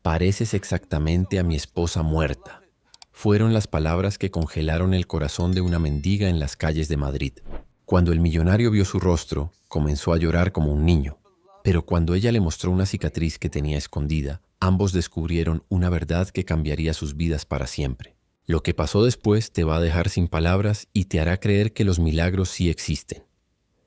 Pareces exactamente a mi esposa muerta. Fueron las palabras que congelaron el corazón de una mendiga en las calles de Madrid. Cuando el millonario vio su rostro, comenzó a llorar como un niño. Pero cuando ella le mostró una cicatriz que tenía escondida, ambos descubrieron una verdad que cambiaría sus vidas para siempre. Lo que pasó después te va a dejar sin palabras y te hará creer que los milagros sí existen.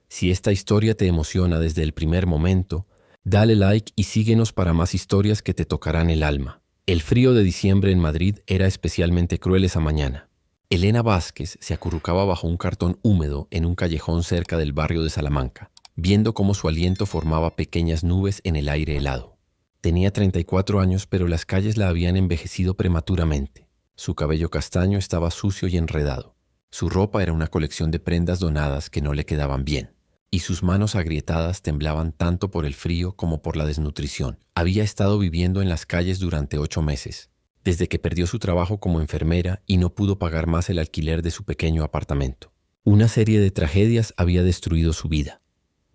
Si esta historia te emociona desde el primer momento, dale like y síguenos para más historias que te tocarán el alma. El frío de diciembre en Madrid era especialmente cruel esa mañana. Elena Vázquez se acurrucaba bajo un cartón húmedo en un callejón cerca del barrio de Salamanca, viendo cómo su aliento formaba pequeñas nubes en el aire helado. Tenía 34 años, pero las calles la habían envejecido prematuramente. Su cabello castaño estaba sucio y enredado. Su ropa era una colección de prendas donadas que no le quedaban bien. Y sus manos agrietadas temblaban tanto por el frío como por la desnutrición. Había estado viviendo en las calles durante 8 meses, desde que perdió su trabajo como enfermera y no pudo pagar más el alquiler de su pequeño apartamento. Una serie de tragedias había destruido su vida.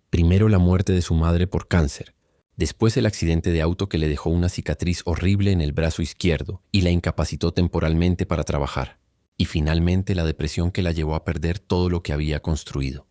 Primero la muerte de su madre por cáncer, después el accidente de auto que le dejó una cicatriz horrible en el brazo izquierdo y la incapacitó temporalmente para trabajar, y finalmente la depresión que la llevó a perder todo lo que había construido.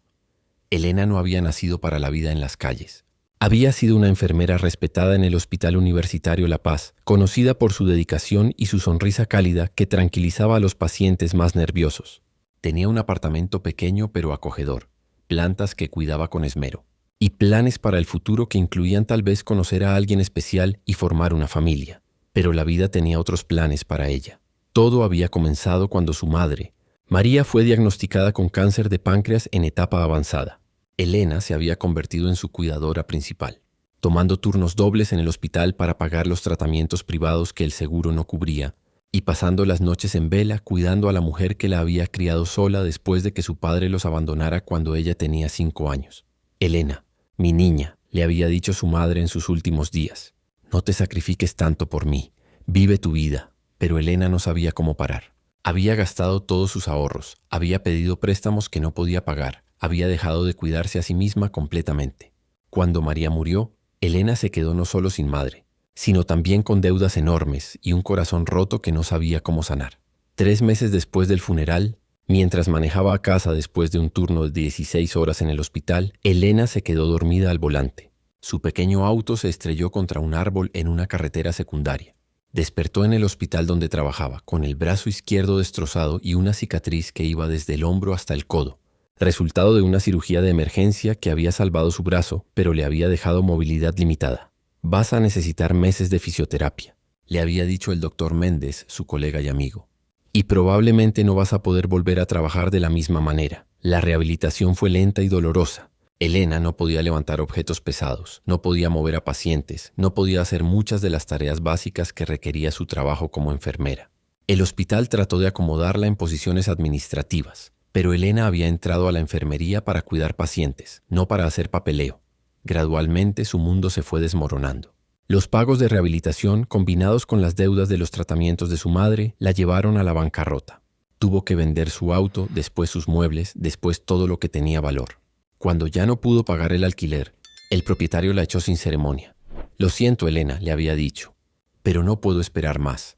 Elena no había nacido para la vida en las calles. Había sido una enfermera respetada en el Hospital Universitario La Paz, conocida por su dedicación y su sonrisa cálida que tranquilizaba a los pacientes más nerviosos. Tenía un apartamento pequeño pero acogedor, plantas que cuidaba con esmero, y planes para el futuro que incluían tal vez conocer a alguien especial y formar una familia. Pero la vida tenía otros planes para ella. Todo había comenzado cuando su madre, María, fue diagnosticada con cáncer de páncreas en etapa avanzada. Elena se había convertido en su cuidadora principal, tomando turnos dobles en el hospital para pagar los tratamientos privados que el seguro no cubría, y pasando las noches en vela cuidando a la mujer que la había criado sola después de que su padre los abandonara cuando ella tenía 5 años. Elena, mi niña, le había dicho su madre en sus últimos días, no te sacrifiques tanto por mí, vive tu vida. Pero Elena no sabía cómo parar. Había gastado todos sus ahorros, había pedido préstamos que no podía pagar, había dejado de cuidarse a sí misma completamente. Cuando María murió, Elena se quedó no solo sin madre, sino también con deudas enormes y un corazón roto que no sabía cómo sanar. 3 meses después del funeral, mientras manejaba a casa después de un turno de 16 horas en el hospital, Elena se quedó dormida al volante. Su pequeño auto se estrelló contra un árbol en una carretera secundaria. Despertó en el hospital donde trabajaba, con el brazo izquierdo destrozado y una cicatriz que iba desde el hombro hasta el codo, resultado de una cirugía de emergencia que había salvado su brazo, pero le había dejado movilidad limitada. Vas a necesitar meses de fisioterapia, le había dicho el doctor Méndez, su colega y amigo. Y probablemente no vas a poder volver a trabajar de la misma manera. La rehabilitación fue lenta y dolorosa. Elena no podía levantar objetos pesados, no podía mover a pacientes, no podía hacer muchas de las tareas básicas que requería su trabajo como enfermera. El hospital trató de acomodarla en posiciones administrativas, pero Elena había entrado a la enfermería para cuidar pacientes, no para hacer papeleo. Gradualmente su mundo se fue desmoronando. Los pagos de rehabilitación, combinados con las deudas de los tratamientos de su madre, la llevaron a la bancarrota. Tuvo que vender su auto, después sus muebles, después todo lo que tenía valor. Cuando ya no pudo pagar el alquiler, el propietario la echó sin ceremonia. Lo siento, Elena, le había dicho, pero no puedo esperar más.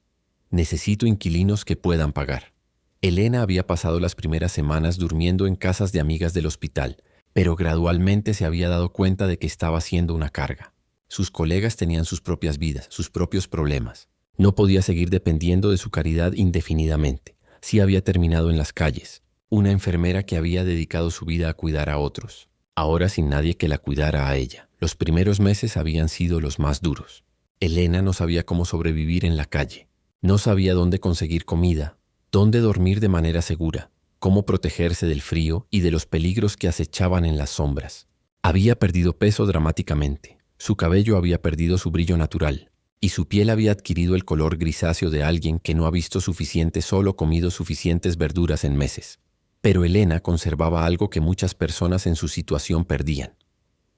Necesito inquilinos que puedan pagar. Elena había pasado las primeras semanas durmiendo en casas de amigas del hospital, pero gradualmente se había dado cuenta de que estaba siendo una carga. Sus colegas tenían sus propias vidas, sus propios problemas. No podía seguir dependiendo de su caridad indefinidamente. Sí había terminado en las calles. Una enfermera que había dedicado su vida a cuidar a otros, ahora sin nadie que la cuidara a ella. Los primeros meses habían sido los más duros. Elena no sabía cómo sobrevivir en la calle. No sabía dónde conseguir comida, dónde dormir de manera segura, cómo protegerse del frío y de los peligros que acechaban en las sombras. Había perdido peso dramáticamente. Su cabello había perdido su brillo natural y su piel había adquirido el color grisáceo de alguien que no ha visto suficiente solo comido suficientes verduras en meses. Pero Elena conservaba algo que muchas personas en su situación perdían: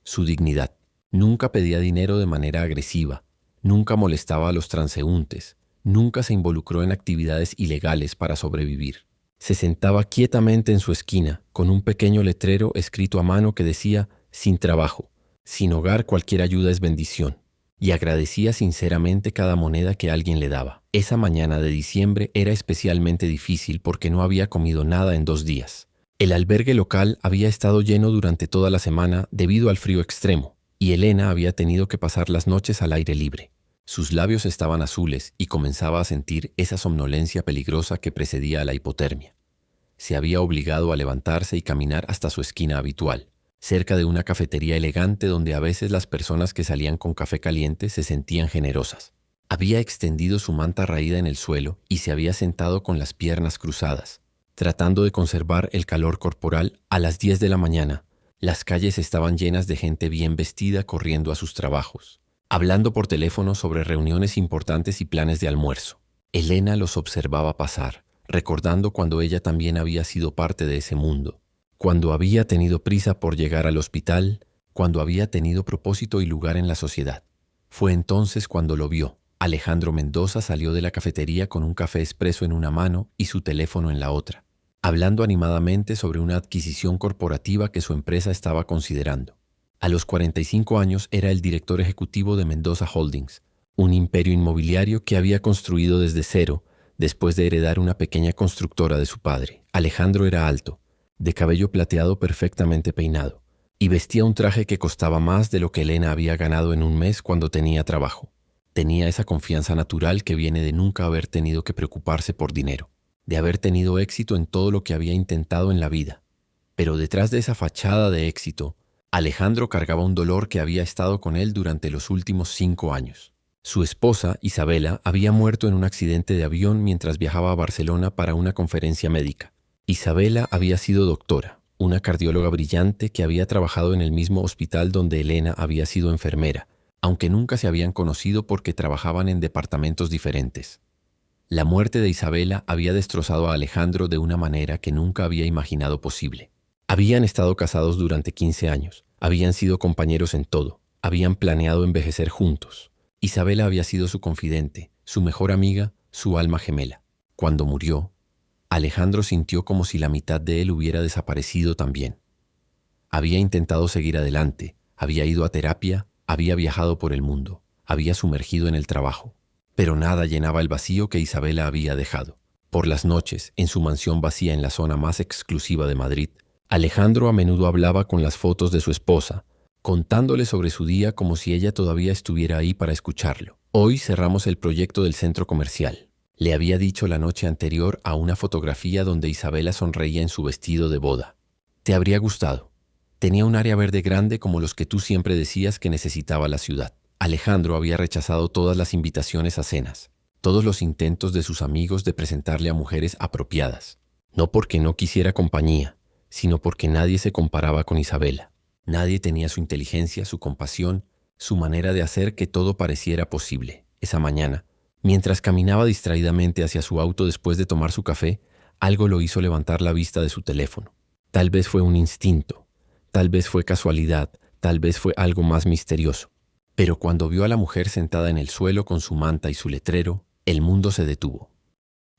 su dignidad. Nunca pedía dinero de manera agresiva, nunca molestaba a los transeúntes, nunca se involucró en actividades ilegales para sobrevivir. Se sentaba quietamente en su esquina, con un pequeño letrero escrito a mano que decía: sin trabajo, sin hogar, cualquier ayuda es bendición. y agradecía sinceramente cada moneda que alguien le daba. Esa mañana de diciembre era especialmente difícil porque no había comido nada en 2 días. El albergue local había estado lleno durante toda la semana debido al frío extremo, y Elena había tenido que pasar las noches al aire libre. Sus labios estaban azules y comenzaba a sentir esa somnolencia peligrosa que precedía a la hipotermia. Se había obligado a levantarse y caminar hasta su esquina habitual, cerca de una cafetería elegante donde a veces las personas que salían con café caliente se sentían generosas. Había extendido su manta raída en el suelo y se había sentado con las piernas cruzadas, tratando de conservar el calor corporal. A las 10 de la mañana, las calles estaban llenas de gente bien vestida corriendo a sus trabajos, hablando por teléfono sobre reuniones importantes y planes de almuerzo. Elena los observaba pasar, recordando cuando ella también había sido parte de ese mundo, cuando había tenido prisa por llegar al hospital, cuando había tenido propósito y lugar en la sociedad. Fue entonces cuando lo vio. Alejandro Mendoza salió de la cafetería con un café expreso en una mano y su teléfono en la otra, hablando animadamente sobre una adquisición corporativa que su empresa estaba considerando. A los 45 años era el director ejecutivo de Mendoza Holdings, un imperio inmobiliario que había construido desde cero después de heredar una pequeña constructora de su padre. Alejandro era alto, de cabello plateado perfectamente peinado, y vestía un traje que costaba más de lo que Elena había ganado en un mes cuando tenía trabajo. Tenía esa confianza natural que viene de nunca haber tenido que preocuparse por dinero, de haber tenido éxito en todo lo que había intentado en la vida. Pero detrás de esa fachada de éxito, Alejandro cargaba un dolor que había estado con él durante los últimos 5 años. Su esposa, Isabela, había muerto en un accidente de avión mientras viajaba a Barcelona para una conferencia médica. Isabela había sido doctora, una cardióloga brillante que había trabajado en el mismo hospital donde Elena había sido enfermera, aunque nunca se habían conocido porque trabajaban en departamentos diferentes. La muerte de Isabela había destrozado a Alejandro de una manera que nunca había imaginado posible. Habían estado casados durante 15 años, habían sido compañeros en todo, habían planeado envejecer juntos. Isabela había sido su confidente, su mejor amiga, su alma gemela. Cuando murió, Alejandro sintió como si la mitad de él hubiera desaparecido también. Había intentado seguir adelante, había ido a terapia, había viajado por el mundo, había sumergido en el trabajo, pero nada llenaba el vacío que Isabela había dejado. Por las noches, en su mansión vacía en la zona más exclusiva de Madrid, Alejandro a menudo hablaba con las fotos de su esposa, contándole sobre su día como si ella todavía estuviera ahí para escucharlo. Hoy cerramos el proyecto del centro comercial, le había dicho la noche anterior a una fotografía donde Isabela sonreía en su vestido de boda. Te habría gustado. Tenía un área verde grande como los que tú siempre decías que necesitaba la ciudad. Alejandro había rechazado todas las invitaciones a cenas, todos los intentos de sus amigos de presentarle a mujeres apropiadas. No porque no quisiera compañía, sino porque nadie se comparaba con Isabela. Nadie tenía su inteligencia, su compasión, su manera de hacer que todo pareciera posible. Esa mañana, mientras caminaba distraídamente hacia su auto después de tomar su café, algo lo hizo levantar la vista de su teléfono. Tal vez fue un instinto, tal vez fue casualidad, tal vez fue algo más misterioso. Pero cuando vio a la mujer sentada en el suelo con su manta y su letrero, el mundo se detuvo.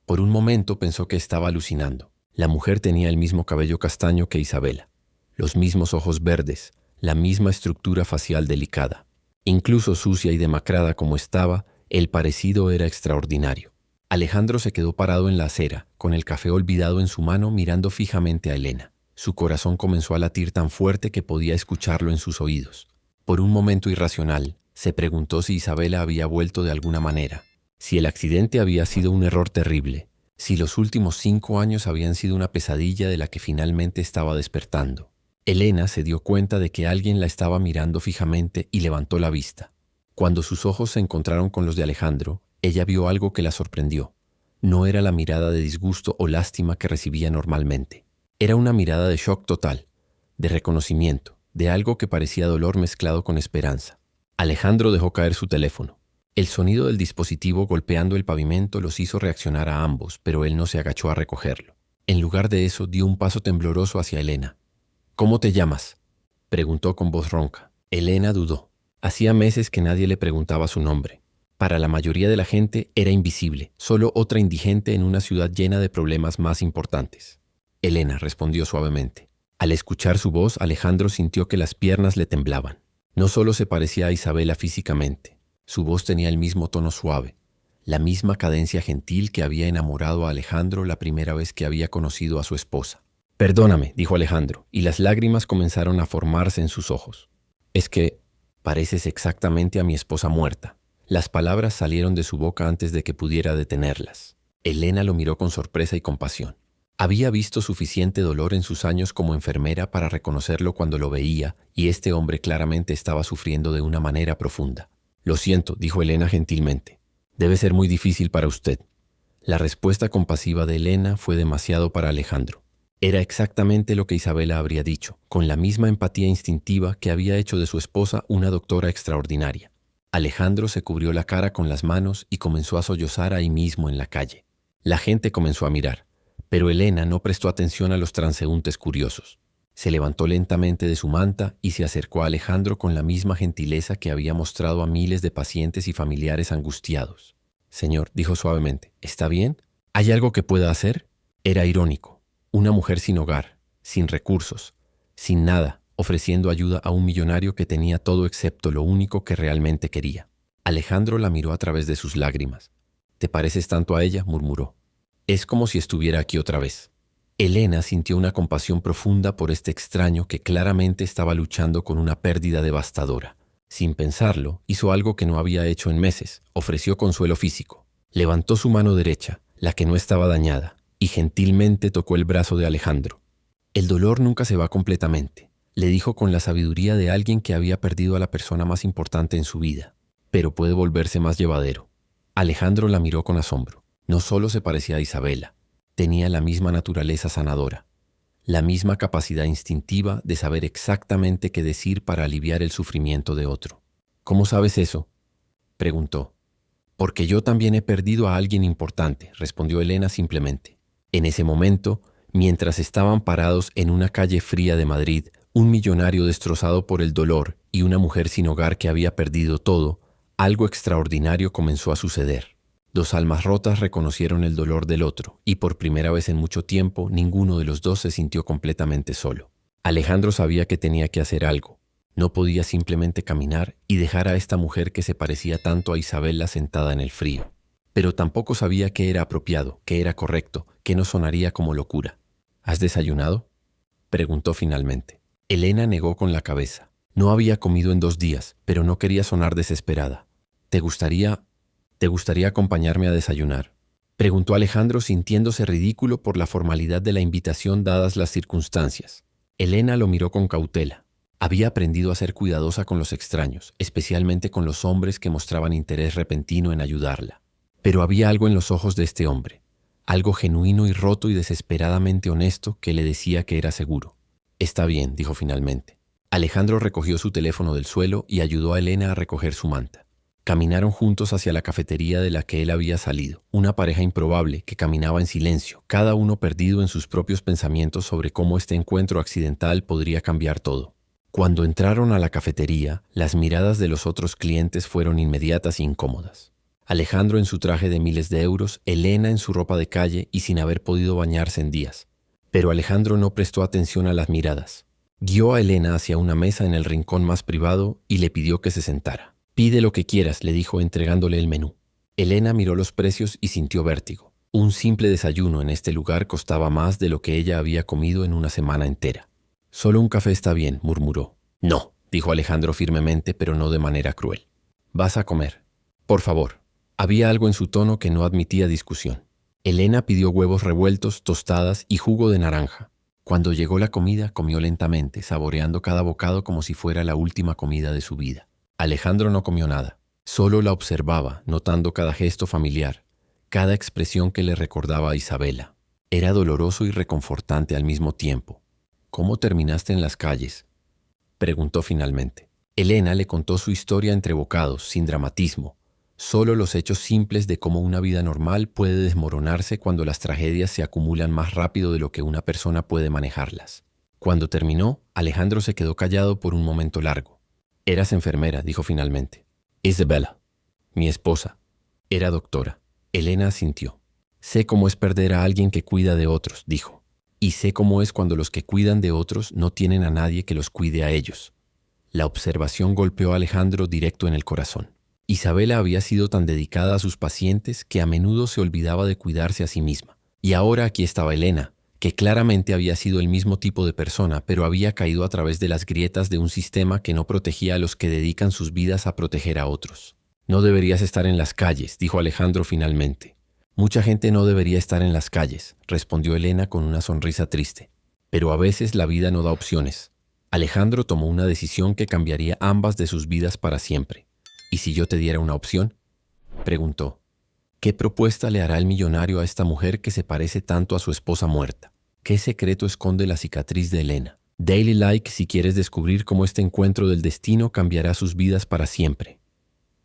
Por un momento pensó que estaba alucinando. La mujer tenía el mismo cabello castaño que Isabela, los mismos ojos verdes, la misma estructura facial delicada. Incluso sucia y demacrada como estaba, el parecido era extraordinario. Alejandro se quedó parado en la acera, con el café olvidado en su mano, mirando fijamente a Elena. Su corazón comenzó a latir tan fuerte que podía escucharlo en sus oídos. Por un momento irracional, se preguntó si Isabela había vuelto de alguna manera, si el accidente había sido un error terrible, si los últimos 5 años habían sido una pesadilla de la que finalmente estaba despertando. Elena se dio cuenta de que alguien la estaba mirando fijamente y levantó la vista. Cuando sus ojos se encontraron con los de Alejandro, ella vio algo que la sorprendió. No era la mirada de disgusto o lástima que recibía normalmente. Era una mirada de shock total, de reconocimiento, de algo que parecía dolor mezclado con esperanza. Alejandro dejó caer su teléfono. El sonido del dispositivo golpeando el pavimento los hizo reaccionar a ambos, pero él no se agachó a recogerlo. En lugar de eso, dio un paso tembloroso hacia Elena. «¿Cómo te llamas?», preguntó con voz ronca. Elena dudó. Hacía meses que nadie le preguntaba su nombre. Para la mayoría de la gente era invisible, solo otra indigente en una ciudad llena de problemas más importantes. Elena respondió suavemente. Al escuchar su voz, Alejandro sintió que las piernas le temblaban. No solo se parecía a Isabela físicamente, Su voz tenía el mismo tono suave, la misma cadencia gentil que había enamorado a Alejandro la primera vez que había conocido a su esposa. «Perdóname», dijo Alejandro, y las lágrimas comenzaron a formarse en sus ojos. «Es que pareces exactamente a mi esposa muerta». Las palabras salieron de su boca antes de que pudiera detenerlas. Elena lo miró con sorpresa y compasión. Había visto suficiente dolor en sus años como enfermera para reconocerlo cuando lo veía, y este hombre claramente estaba sufriendo de una manera profunda. «Lo siento», dijo Elena gentilmente. «Debe ser muy difícil para usted». La respuesta compasiva de Elena fue demasiado para Alejandro. Era exactamente lo que Isabela habría dicho, con la misma empatía instintiva que había hecho de su esposa una doctora extraordinaria. Alejandro se cubrió la cara con las manos y comenzó a sollozar ahí mismo en la calle. La gente comenzó a mirar, pero Elena no prestó atención a los transeúntes curiosos. Se levantó lentamente de su manta y se acercó a Alejandro con la misma gentileza que había mostrado a miles de pacientes y familiares angustiados. «Señor», dijo suavemente, «¿está bien? ¿Hay algo que pueda hacer?». Era irónico. Una mujer sin hogar, sin recursos, sin nada, ofreciendo ayuda a un millonario que tenía todo excepto lo único que realmente quería. Alejandro la miró a través de sus lágrimas. «¿Te pareces tanto a ella?», murmuró. «Es como si estuviera aquí otra vez». Elena sintió una compasión profunda por este extraño que claramente estaba luchando con una pérdida devastadora. Sin pensarlo, hizo algo que no había hecho en meses, ofreció consuelo físico. Levantó su mano derecha, la que no estaba dañada, y gentilmente tocó el brazo de Alejandro. «El dolor nunca se va completamente», le dijo con la sabiduría de alguien que había perdido a la persona más importante en su vida, «pero puede volverse más llevadero». Alejandro la miró con asombro. No solo se parecía a Isabela, tenía la misma naturaleza sanadora, la misma capacidad instintiva de saber exactamente qué decir para aliviar el sufrimiento de otro. «¿Cómo sabes eso?», preguntó. «Porque yo también he perdido a alguien importante», respondió Elena simplemente. En ese momento, mientras estaban parados en una calle fría de Madrid, un millonario destrozado por el dolor y una mujer sin hogar que había perdido todo, algo extraordinario comenzó a suceder. Dos almas rotas reconocieron el dolor del otro, y por primera vez en mucho tiempo ninguno de los dos se sintió completamente solo. Alejandro sabía que tenía que hacer algo. No podía simplemente caminar y dejar a esta mujer que se parecía tanto a Isabela sentada en el frío. Pero tampoco sabía qué era apropiado, qué era correcto, qué no sonaría como locura. «¿Has desayunado?», preguntó finalmente. Elena negó con la cabeza. No había comido en 2 días, pero no quería sonar desesperada. ¿Te gustaría acompañarme a desayunar?», preguntó Alejandro sintiéndose ridículo por la formalidad de la invitación dadas las circunstancias. Elena lo miró con cautela. Había aprendido a ser cuidadosa con los extraños, especialmente con los hombres que mostraban interés repentino en ayudarla. Pero había algo en los ojos de este hombre, algo genuino y roto y desesperadamente honesto que le decía que era seguro. «Está bien», dijo finalmente. Alejandro recogió su teléfono del suelo y ayudó a Elena a recoger su manta. Caminaron juntos hacia la cafetería de la que él había salido, una pareja improbable que caminaba en silencio, cada uno perdido en sus propios pensamientos sobre cómo este encuentro accidental podría cambiar todo. Cuando entraron a la cafetería, las miradas de los otros clientes fueron inmediatas e incómodas. Alejandro en su traje de miles de euros, Elena en su ropa de calle y sin haber podido bañarse en días. Pero Alejandro no prestó atención a las miradas. Guió a Elena hacia una mesa en el rincón más privado y le pidió que se sentara. «Pide lo que quieras», le dijo entregándole el menú. Elena miró los precios y sintió vértigo. Un simple desayuno en este lugar costaba más de lo que ella había comido en una semana entera. «Solo un café está bien», murmuró. «No», dijo Alejandro firmemente, pero no de manera cruel. «Vas a comer. Por favor». Había algo en su tono que no admitía discusión. Elena pidió huevos revueltos, tostadas y jugo de naranja. Cuando llegó la comida, comió lentamente, saboreando cada bocado como si fuera la última comida de su vida. Alejandro no comió nada. Solo la observaba, notando cada gesto familiar, cada expresión que le recordaba a Isabela. Era doloroso y reconfortante al mismo tiempo. «¿Cómo terminaste en las calles?», preguntó finalmente. Elena le contó su historia entre bocados, sin dramatismo, solo los hechos simples de cómo una vida normal puede desmoronarse cuando las tragedias se acumulan más rápido de lo que una persona puede manejarlas. Cuando terminó, Alejandro se quedó callado por un momento largo. «Eras enfermera», dijo finalmente. «Isabela, mi esposa, era doctora». Elena asintió. «Sé cómo es perder a alguien que cuida de otros», dijo. «Y sé cómo es cuando los que cuidan de otros no tienen a nadie que los cuide a ellos». La observación golpeó a Alejandro directo en el corazón. Isabela había sido tan dedicada a sus pacientes que a menudo se olvidaba de cuidarse a sí misma. Y ahora aquí estaba Elena, que claramente había sido el mismo tipo de persona, pero había caído a través de las grietas de un sistema que no protegía a los que dedican sus vidas a proteger a otros. No deberías estar en las calles, dijo Alejandro finalmente. Mucha gente no debería estar en las calles, respondió Elena con una sonrisa triste. Pero a veces la vida no da opciones. Alejandro tomó una decisión que cambiaría ambas de sus vidas para siempre. ¿Y si yo te diera una opción?, preguntó. ¿Qué propuesta le hará el millonario a esta mujer que se parece tanto a su esposa muerta? ¿Qué secreto esconde la cicatriz de Elena? Daily Like si quieres descubrir cómo este encuentro del destino cambiará sus vidas para siempre.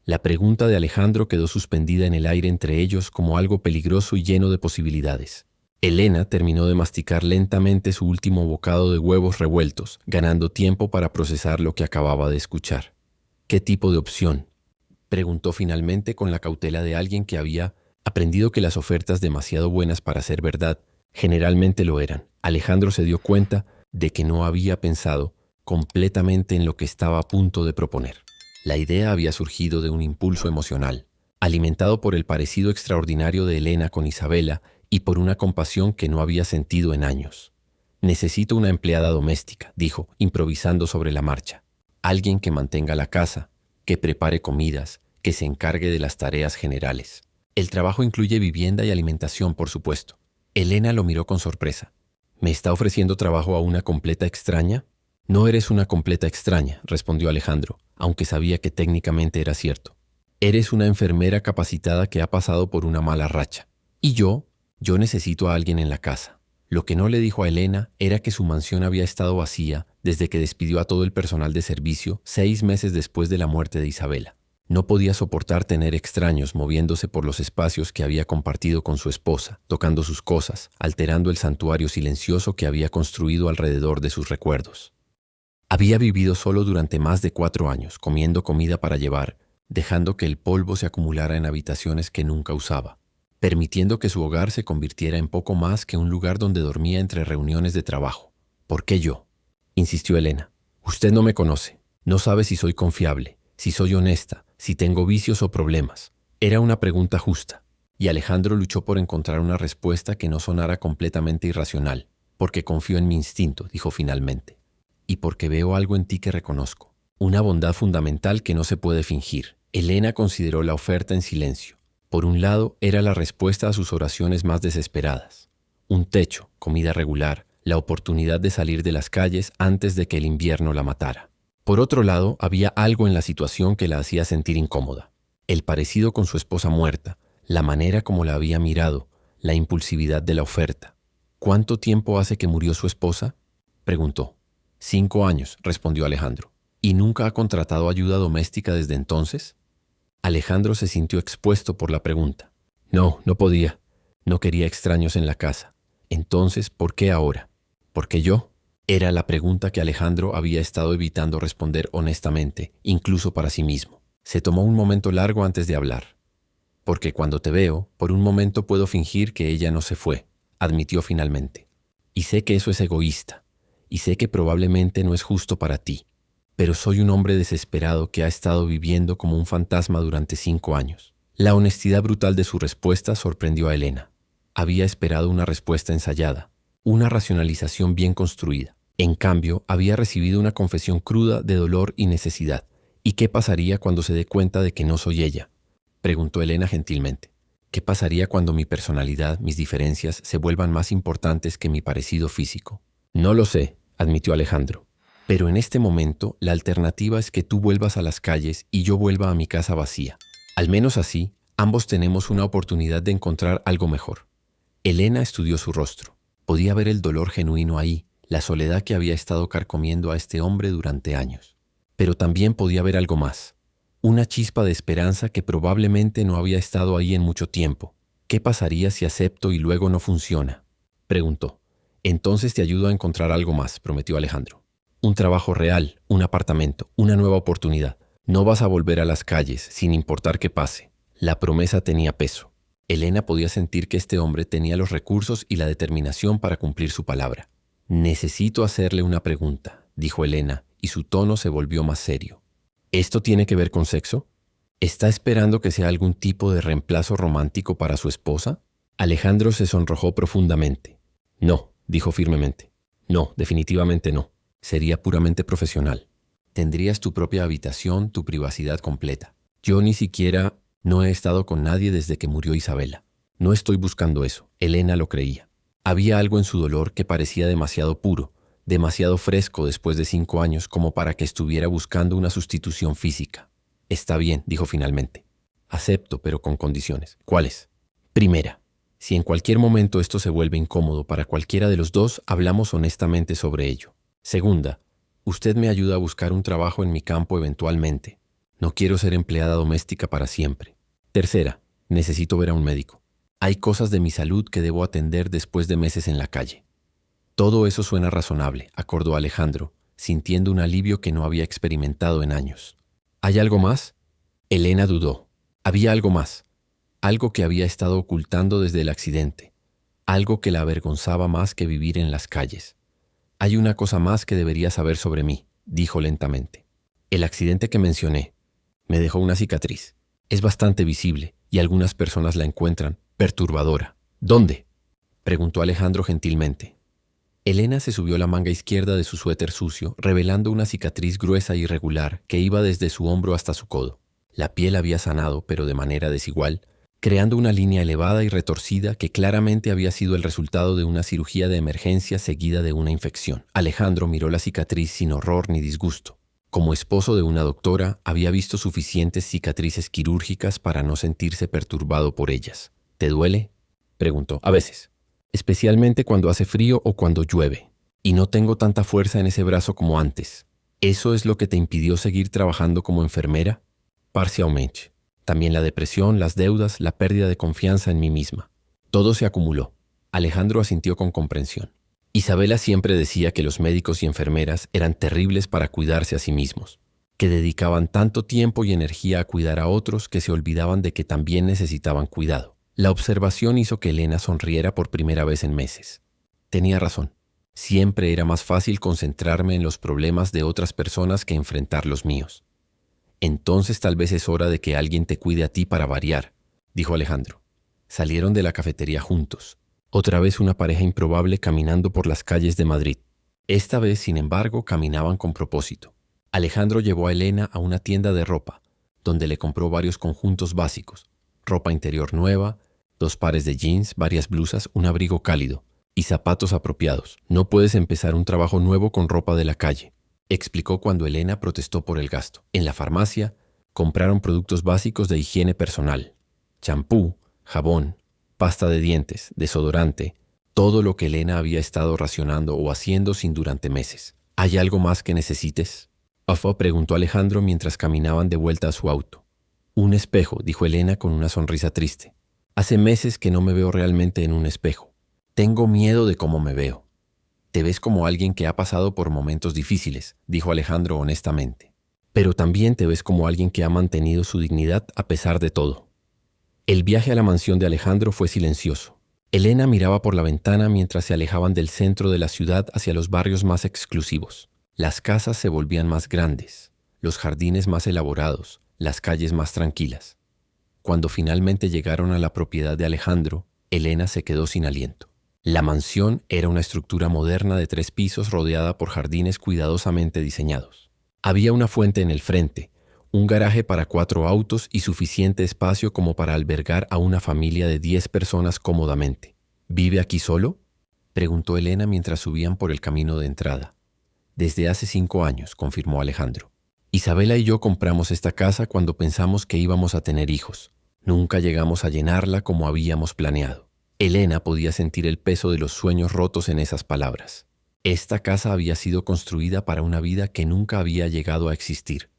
La pregunta de Alejandro quedó suspendida en el aire entre ellos como algo peligroso y lleno de posibilidades. Elena terminó de masticar lentamente su último bocado de huevos revueltos, ganando tiempo para procesar lo que acababa de escuchar. ¿Qué tipo de opción?, preguntó finalmente con la cautela de alguien que había aprendido que las ofertas demasiado buenas para ser verdad generalmente lo eran. Alejandro se dio cuenta de que no había pensado completamente en lo que estaba a punto de proponer. La idea había surgido de un impulso emocional, alimentado por el parecido extraordinario de Elena con Isabela y por una compasión que no había sentido en años. Necesito una empleada doméstica, dijo, improvisando sobre la marcha. Alguien que mantenga la casa, que prepare comidas, que se encargue de las tareas generales. El trabajo incluye vivienda y alimentación, por supuesto. Elena lo miró con sorpresa. ¿Me está ofreciendo trabajo a una completa extraña? No eres una completa extraña, respondió Alejandro, aunque sabía que técnicamente era cierto. Eres una enfermera capacitada que ha pasado por una mala racha. Y yo necesito a alguien en la casa. Lo que no le dijo a Elena era que su mansión había estado vacía desde que despidió a todo el personal de servicio 6 meses después de la muerte de Isabela. No podía soportar tener extraños moviéndose por los espacios que había compartido con su esposa, tocando sus cosas, alterando el santuario silencioso que había construido alrededor de sus recuerdos. Había vivido solo durante más de 4 años, comiendo comida para llevar, dejando que el polvo se acumulara en habitaciones que nunca usaba, permitiendo que su hogar se convirtiera en poco más que un lugar donde dormía entre reuniones de trabajo. ¿Por qué yo?, insistió Elena. Usted no me conoce, no sabe si soy confiable, si soy honesta, si tengo vicios o problemas. Era una pregunta justa, y Alejandro luchó por encontrar una respuesta que no sonara completamente irracional, porque confío en mi instinto, dijo finalmente, y porque veo algo en ti que reconozco, una bondad fundamental que no se puede fingir. Elena consideró la oferta en silencio. Por un lado, era la respuesta a sus oraciones más desesperadas. Un techo, comida regular, la oportunidad de salir de las calles antes de que el invierno la matara. Por otro lado, había algo en la situación que la hacía sentir incómoda. El parecido con su esposa muerta, la manera como la había mirado, la impulsividad de la oferta. ¿Cuánto tiempo hace que murió su esposa?, preguntó. 5 años, respondió Alejandro. ¿Y nunca ha contratado ayuda doméstica desde entonces? Alejandro se sintió expuesto por la pregunta. No podía. No quería extraños en la casa. Entonces, ¿por qué ahora? ¿Por qué yo? Era la pregunta que Alejandro había estado evitando responder honestamente, incluso para sí mismo. Se tomó un momento largo antes de hablar. Porque cuando te veo, por un momento puedo fingir que ella no se fue, admitió finalmente. Y sé que eso es egoísta, y sé que probablemente no es justo para ti. Pero soy un hombre desesperado que ha estado viviendo como un fantasma durante 5 años. La honestidad brutal de su respuesta sorprendió a Elena. Había esperado una respuesta ensayada, una racionalización bien construida. En cambio, había recibido una confesión cruda de dolor y necesidad. ¿Y qué pasaría cuando se dé cuenta de que no soy ella?, preguntó Elena gentilmente. ¿Qué pasaría cuando mi personalidad, mis diferencias, se vuelvan más importantes que mi parecido físico? No lo sé, admitió Alejandro. Pero en este momento, la alternativa es que tú vuelvas a las calles y yo vuelva a mi casa vacía. Al menos así, ambos tenemos una oportunidad de encontrar algo mejor. Elena estudió su rostro. Podía ver el dolor genuino ahí, la soledad que había estado carcomiendo a este hombre durante años. Pero también podía ver algo más. Una chispa de esperanza que probablemente no había estado ahí en mucho tiempo. ¿Qué pasaría si acepto y luego no funciona?, preguntó. Entonces te ayudo a encontrar algo más, prometió Alejandro. Un trabajo real, un apartamento, una nueva oportunidad. No vas a volver a las calles, sin importar qué pase. La promesa tenía peso. Elena podía sentir que este hombre tenía los recursos y la determinación para cumplir su palabra. Necesito hacerle una pregunta, dijo Elena, y su tono se volvió más serio. ¿Esto tiene que ver con sexo? ¿Está esperando que sea algún tipo de reemplazo romántico para su esposa? Alejandro se sonrojó profundamente. No, dijo firmemente. No, definitivamente no. Sería puramente profesional. Tendrías tu propia habitación, tu privacidad completa. Yo ni siquiera no he estado con nadie desde que murió Isabela. No estoy buscando eso. Elena lo creía. Había algo en su dolor que parecía demasiado puro, demasiado fresco después de 5 años como para que estuviera buscando una sustitución física. Está bien, dijo finalmente. Acepto, pero con condiciones. ¿Cuáles? Primera, si en cualquier momento esto se vuelve incómodo para cualquiera de los dos, hablamos honestamente sobre ello. Segunda, usted me ayuda a buscar un trabajo en mi campo eventualmente. No quiero ser empleada doméstica para siempre. Tercera, necesito ver a un médico. Hay cosas de mi salud que debo atender después de meses en la calle. Todo eso suena razonable, acordó Alejandro, sintiendo un alivio que no había experimentado en años. ¿Hay algo más? Elena dudó. Había algo más. Algo que había estado ocultando desde el accidente. Algo que la avergonzaba más que vivir en las calles. Hay una cosa más que debería saber sobre mí, dijo lentamente. El accidente que mencioné me dejó una cicatriz. Es bastante visible y algunas personas la encuentran perturbadora. ¿Dónde? Preguntó Alejandro gentilmente. Elena se subió la manga izquierda de su suéter sucio, revelando una cicatriz gruesa e irregular que iba desde su hombro hasta su codo. La piel había sanado, pero de manera desigual, creando una línea elevada y retorcida que claramente había sido el resultado de una cirugía de emergencia seguida de una infección. Alejandro miró la cicatriz sin horror ni disgusto. Como esposo de una doctora, había visto suficientes cicatrices quirúrgicas para no sentirse perturbado por ellas. ¿Te duele?, preguntó. A veces. Especialmente cuando hace frío o cuando llueve. Y no tengo tanta fuerza en ese brazo como antes. ¿Eso es lo que te impidió seguir trabajando como enfermera? Parcialmente. También la depresión, las deudas, la pérdida de confianza en mí misma. Todo se acumuló. Alejandro asintió con comprensión. Isabela siempre decía que los médicos y enfermeras eran terribles para cuidarse a sí mismos, que dedicaban tanto tiempo y energía a cuidar a otros que se olvidaban de que también necesitaban cuidado. La observación hizo que Elena sonriera por primera vez en meses. Tenía razón. Siempre era más fácil concentrarme en los problemas de otras personas que enfrentar los míos. Entonces tal vez es hora de que alguien te cuide a ti para variar, dijo Alejandro. Salieron de la cafetería juntos. Otra vez una pareja improbable caminando por las calles de Madrid. Esta vez, sin embargo, caminaban con propósito. Alejandro llevó a Elena a una tienda de ropa, donde le compró varios conjuntos básicos. Ropa interior nueva, 2 pares de jeans, varias blusas, un abrigo cálido y zapatos apropiados. No puedes empezar un trabajo nuevo con ropa de la calle, explicó cuando Elena protestó por el gasto. En la farmacia, compraron productos básicos de higiene personal. Champú, jabón, pasta de dientes, desodorante, todo lo que Elena había estado racionando o haciendo sin durante meses. ¿Hay algo más que necesites?, preguntó Alejandro mientras caminaban de vuelta a su auto. Un espejo, dijo Elena con una sonrisa triste. Hace meses que no me veo realmente en un espejo. Tengo miedo de cómo me veo. Te ves como alguien que ha pasado por momentos difíciles, dijo Alejandro honestamente. Pero también te ves como alguien que ha mantenido su dignidad a pesar de todo. El viaje a la mansión de Alejandro fue silencioso. Elena miraba por la ventana mientras se alejaban del centro de la ciudad hacia los barrios más exclusivos. Las casas se volvían más grandes, los jardines más elaborados, las calles más tranquilas. Cuando finalmente llegaron a la propiedad de Alejandro, Elena se quedó sin aliento. La mansión era una estructura moderna de 3 pisos rodeada por jardines cuidadosamente diseñados. Había una fuente en el frente, un garaje para 4 autos y suficiente espacio como para albergar a una familia de 10 personas cómodamente. ¿Vive aquí solo?, preguntó Elena mientras subían por el camino de entrada. Desde hace 5 años, confirmó Alejandro. Isabela y yo compramos esta casa cuando pensamos que íbamos a tener hijos. Nunca llegamos a llenarla como habíamos planeado. Elena podía sentir el peso de los sueños rotos en esas palabras. Esta casa había sido construida para una vida que nunca había llegado a existir.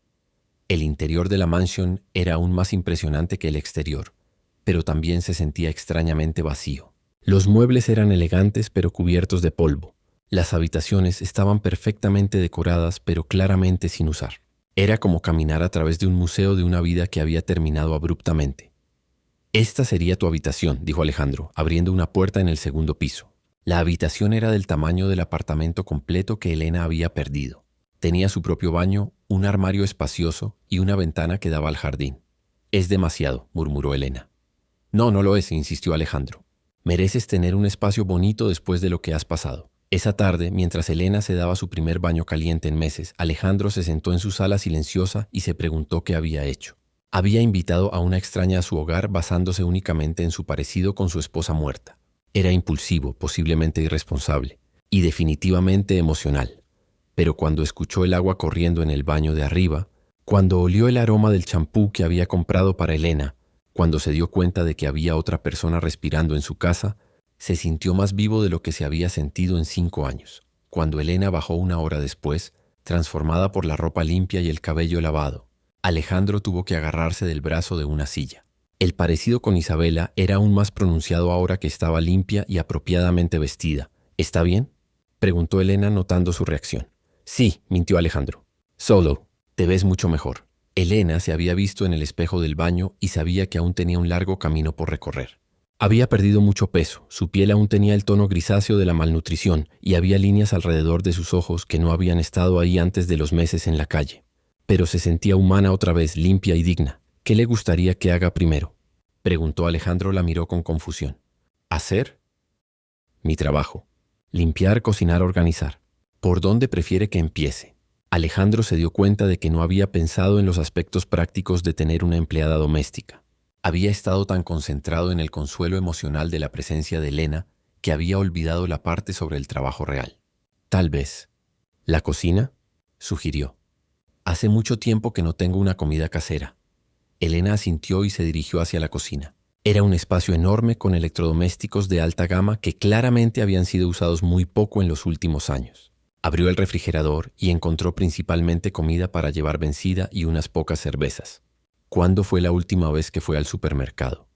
El interior de la mansión era aún más impresionante que el exterior, pero también se sentía extrañamente vacío. Los muebles eran elegantes pero cubiertos de polvo. Las habitaciones estaban perfectamente decoradas pero claramente sin usar. Era como caminar a través de un museo de una vida que había terminado abruptamente. Esta sería tu habitación, dijo Alejandro, abriendo una puerta en el segundo piso. La habitación era del tamaño del apartamento completo que Elena había perdido. Tenía su propio baño, un armario espacioso y una ventana que daba al jardín. Es demasiado, murmuró Elena. No, no lo es, insistió Alejandro. Mereces tener un espacio bonito después de lo que has pasado. Esa tarde, mientras Elena se daba su primer baño caliente en meses, Alejandro se sentó en su sala silenciosa y se preguntó qué había hecho. Había invitado a una extraña a su hogar basándose únicamente en su parecido con su esposa muerta. Era impulsivo, posiblemente irresponsable, y definitivamente emocional. Pero cuando escuchó el agua corriendo en el baño de arriba, cuando olió el aroma del champú que había comprado para Elena, cuando se dio cuenta de que había otra persona respirando en su casa, se sintió más vivo de lo que se había sentido en 5 años. Cuando Elena bajó 1 hora después, transformada por la ropa limpia y el cabello lavado, Alejandro tuvo que agarrarse del brazo de una silla. El parecido con Isabela era aún más pronunciado ahora que estaba limpia y apropiadamente vestida. ¿Está bien?, preguntó Elena notando su reacción. Sí, mintió Alejandro. Solo, te ves mucho mejor. Elena se había visto en el espejo del baño y sabía que aún tenía un largo camino por recorrer. Había perdido mucho peso, su piel aún tenía el tono grisáceo de la malnutrición y había líneas alrededor de sus ojos que no habían estado ahí antes de los meses en la calle. Pero se sentía humana otra vez, limpia y digna. ¿Qué le gustaría que haga primero?, preguntó Alejandro. La miró con confusión. ¿Hacer? Mi trabajo. Limpiar, cocinar, organizar. ¿Por dónde prefiere que empiece? Alejandro se dio cuenta de que no había pensado en los aspectos prácticos de tener una empleada doméstica. Había estado tan concentrado en el consuelo emocional de la presencia de Elena que había olvidado la parte sobre el trabajo real. Tal vez. ¿La cocina?, sugirió. Hace mucho tiempo que no tengo una comida casera. Elena asintió y se dirigió hacia la cocina. Era un espacio enorme con electrodomésticos de alta gama que claramente habían sido usados muy poco en los últimos años. Abrió el refrigerador y encontró principalmente comida para llevar vencida y unas pocas cervezas. ¿Cuándo fue la última vez que fue al supermercado?,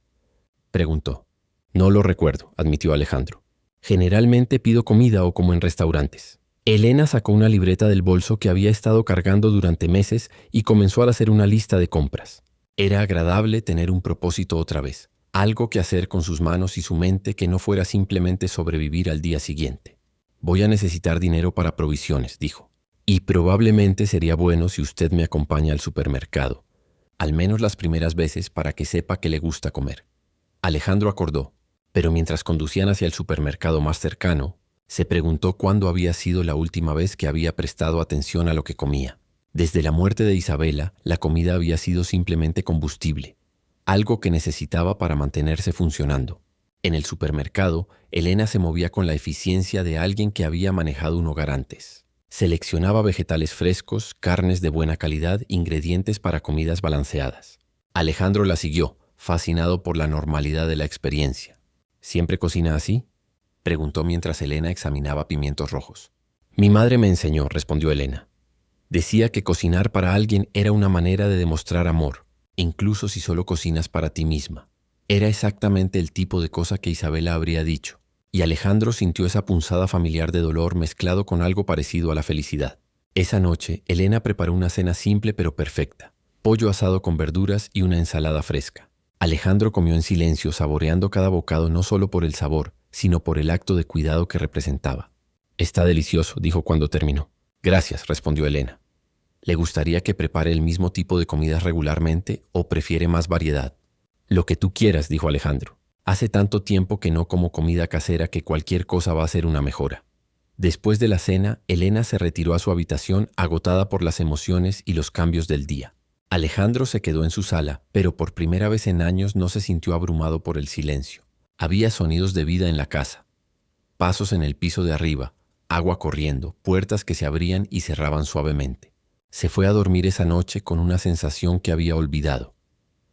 preguntó. No lo recuerdo, admitió Alejandro. Generalmente pido comida o como en restaurantes. Elena sacó una libreta del bolso que había estado cargando durante meses y comenzó a hacer una lista de compras. Era agradable tener un propósito otra vez, algo que hacer con sus manos y su mente que no fuera simplemente sobrevivir al día siguiente. Voy a necesitar dinero para provisiones, dijo. Y probablemente sería bueno si usted me acompaña al supermercado. Al menos las primeras veces para que sepa que le gusta comer. Alejandro acordó, pero mientras conducían hacia el supermercado más cercano, se preguntó cuándo había sido la última vez que había prestado atención a lo que comía. Desde la muerte de Isabela, la comida había sido simplemente combustible, algo que necesitaba para mantenerse funcionando. En el supermercado, Elena se movía con la eficiencia de alguien que había manejado un hogar antes. Seleccionaba vegetales frescos, carnes de buena calidad, ingredientes para comidas balanceadas. Alejandro la siguió, fascinado por la normalidad de la experiencia. ¿Siempre cocina así?, preguntó mientras Elena examinaba pimientos rojos. Mi madre me enseñó, respondió Elena. Decía que cocinar para alguien era una manera de demostrar amor, incluso si solo cocinas para ti misma. Era exactamente el tipo de cosa que Isabela habría dicho. Y Alejandro sintió esa punzada familiar de dolor mezclado con algo parecido a la felicidad. Esa noche, Elena preparó una cena simple pero perfecta. Pollo asado con verduras y una ensalada fresca. Alejandro comió en silencio, saboreando cada bocado no solo por el sabor, sino por el acto de cuidado que representaba. Está delicioso, dijo cuando terminó. Gracias, respondió Elena. ¿Le gustaría que prepare el mismo tipo de comidas regularmente o prefiere más variedad? Lo que tú quieras, dijo Alejandro. Hace tanto tiempo que no como comida casera que cualquier cosa va a ser una mejora. Después de la cena, Elena se retiró a su habitación agotada por las emociones y los cambios del día. Alejandro se quedó en su sala, pero por primera vez en años no se sintió abrumado por el silencio. Había sonidos de vida en la casa. Pasos en el piso de arriba, agua corriendo, puertas que se abrían y cerraban suavemente. Se fue a dormir esa noche con una sensación que había olvidado.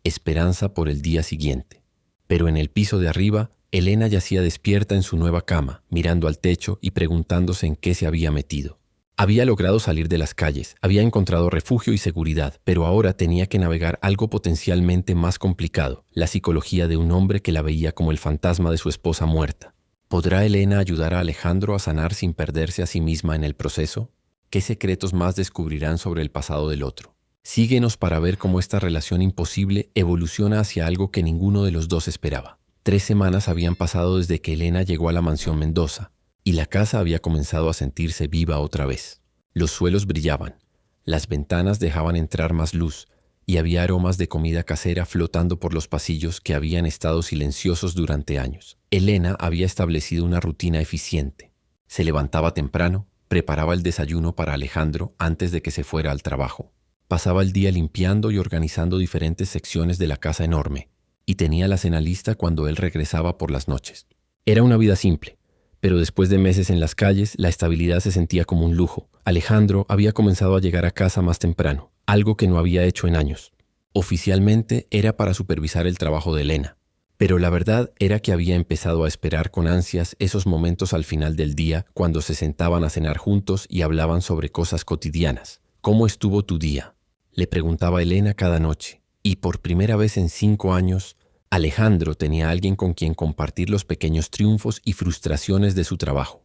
Esperanza por el día siguiente. Pero en el piso de arriba, Elena yacía despierta en su nueva cama, mirando al techo y preguntándose en qué se había metido. Había logrado salir de las calles, había encontrado refugio y seguridad, pero ahora tenía que navegar algo potencialmente más complicado, la psicología de un hombre que la veía como el fantasma de su esposa muerta. ¿Podrá Elena ayudar a Alejandro a sanar sin perderse a sí misma en el proceso? ¿Qué secretos más descubrirán sobre el pasado del otro? Síguenos para ver cómo esta relación imposible evoluciona hacia algo que ninguno de los dos esperaba. 3 semanas habían pasado desde que Elena llegó a la mansión Mendoza, y la casa había comenzado a sentirse viva otra vez. Los suelos brillaban, las ventanas dejaban entrar más luz, y había aromas de comida casera flotando por los pasillos que habían estado silenciosos durante años. Elena había establecido una rutina eficiente. Se levantaba temprano, preparaba el desayuno para Alejandro antes de que se fuera al trabajo. Pasaba el día limpiando y organizando diferentes secciones de la casa enorme, y tenía la cena lista cuando él regresaba por las noches. Era una vida simple, pero después de meses en las calles, la estabilidad se sentía como un lujo. Alejandro había comenzado a llegar a casa más temprano, algo que no había hecho en años. Oficialmente era para supervisar el trabajo de Elena, pero la verdad era que había empezado a esperar con ansias esos momentos al final del día cuando se sentaban a cenar juntos y hablaban sobre cosas cotidianas. ¿Cómo estuvo tu día?, le preguntaba Elena cada noche, y por primera vez en 5 años, Alejandro tenía a alguien con quien compartir los pequeños triunfos y frustraciones de su trabajo.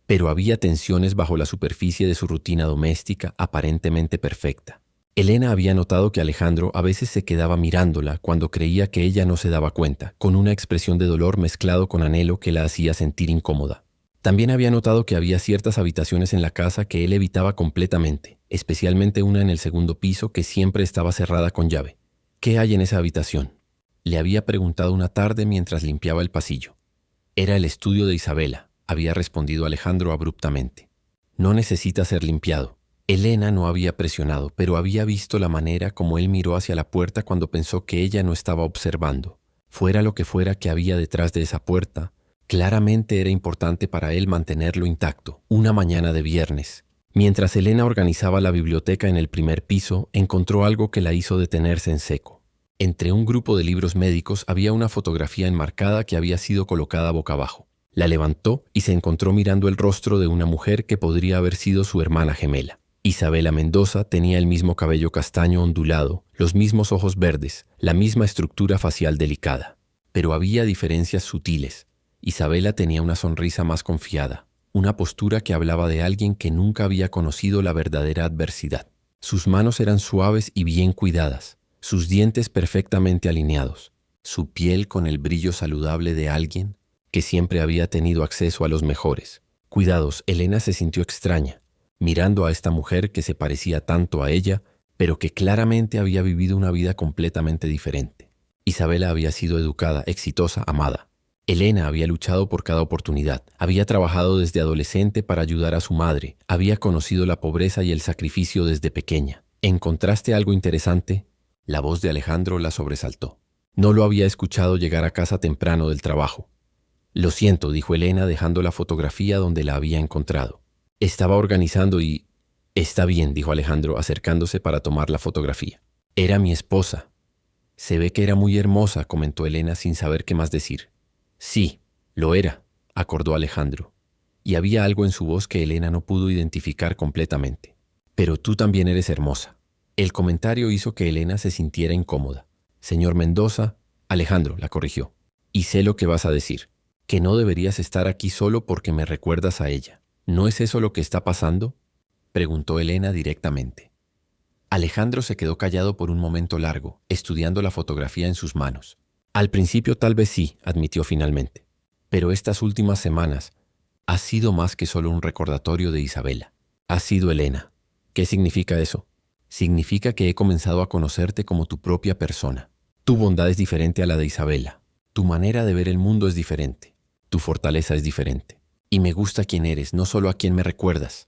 Pero había tensiones bajo la superficie de su rutina doméstica aparentemente perfecta. Elena había notado que Alejandro a veces se quedaba mirándola cuando creía que ella no se daba cuenta, con una expresión de dolor mezclado con anhelo que la hacía sentir incómoda. También había notado que había ciertas habitaciones en la casa que él evitaba completamente, especialmente una en el segundo piso que siempre estaba cerrada con llave. ¿Qué hay en esa habitación?, le había preguntado una tarde mientras limpiaba el pasillo. Era el estudio de Isabela, había respondido Alejandro abruptamente. No necesita ser limpiado. Elena no había presionado, pero había visto la manera como él miró hacia la puerta cuando pensó que ella no estaba observando. Fuera lo que fuera que había detrás de esa puerta, claramente era importante para él mantenerlo intacto. Una mañana de viernes, mientras Elena organizaba la biblioteca en el primer piso, encontró algo que la hizo detenerse en seco. Entre un grupo de libros médicos había una fotografía enmarcada que había sido colocada boca abajo. La levantó y se encontró mirando el rostro de una mujer que podría haber sido su hermana gemela. Isabela Mendoza tenía el mismo cabello castaño ondulado, los mismos ojos verdes, la misma estructura facial delicada. Pero había diferencias sutiles. Isabela tenía una sonrisa más confiada, una postura que hablaba de alguien que nunca había conocido la verdadera adversidad. Sus manos eran suaves y bien cuidadas, sus dientes perfectamente alineados, su piel con el brillo saludable de alguien que siempre había tenido acceso a los mejores cuidados. Elena se sintió extraña, mirando a esta mujer que se parecía tanto a ella, pero que claramente había vivido una vida completamente diferente. Isabela había sido educada, exitosa, amada. Elena había luchado por cada oportunidad, había trabajado desde adolescente para ayudar a su madre, había conocido la pobreza y el sacrificio desde pequeña. ¿Encontraste algo interesante?, la voz de Alejandro la sobresaltó. No lo había escuchado llegar a casa temprano del trabajo. Lo siento, dijo Elena dejando la fotografía donde la había encontrado. Estaba organizando y... Está bien, dijo Alejandro acercándose para tomar la fotografía. Era mi esposa. Se ve que era muy hermosa, comentó Elena sin saber qué más decir. Sí, lo era, acordó Alejandro. Y había algo en su voz que Elena no pudo identificar completamente. Pero tú también eres hermosa. El comentario hizo que Elena se sintiera incómoda. Señor Mendoza, Alejandro la corrigió. Y sé lo que vas a decir, que no deberías estar aquí solo porque me recuerdas a ella. ¿No es eso lo que está pasando?, preguntó Elena directamente. Alejandro se quedó callado por un momento largo, estudiando la fotografía en sus manos. Al principio tal vez sí, admitió finalmente. Pero estas últimas semanas ha sido más que solo un recordatorio de Isabela. Ha sido Elena. ¿Qué significa eso? Significa que he comenzado a conocerte como tu propia persona. Tu bondad es diferente a la de Isabela. Tu manera de ver el mundo es diferente. Tu fortaleza es diferente. Y me gusta quién eres, no solo a quién me recuerdas.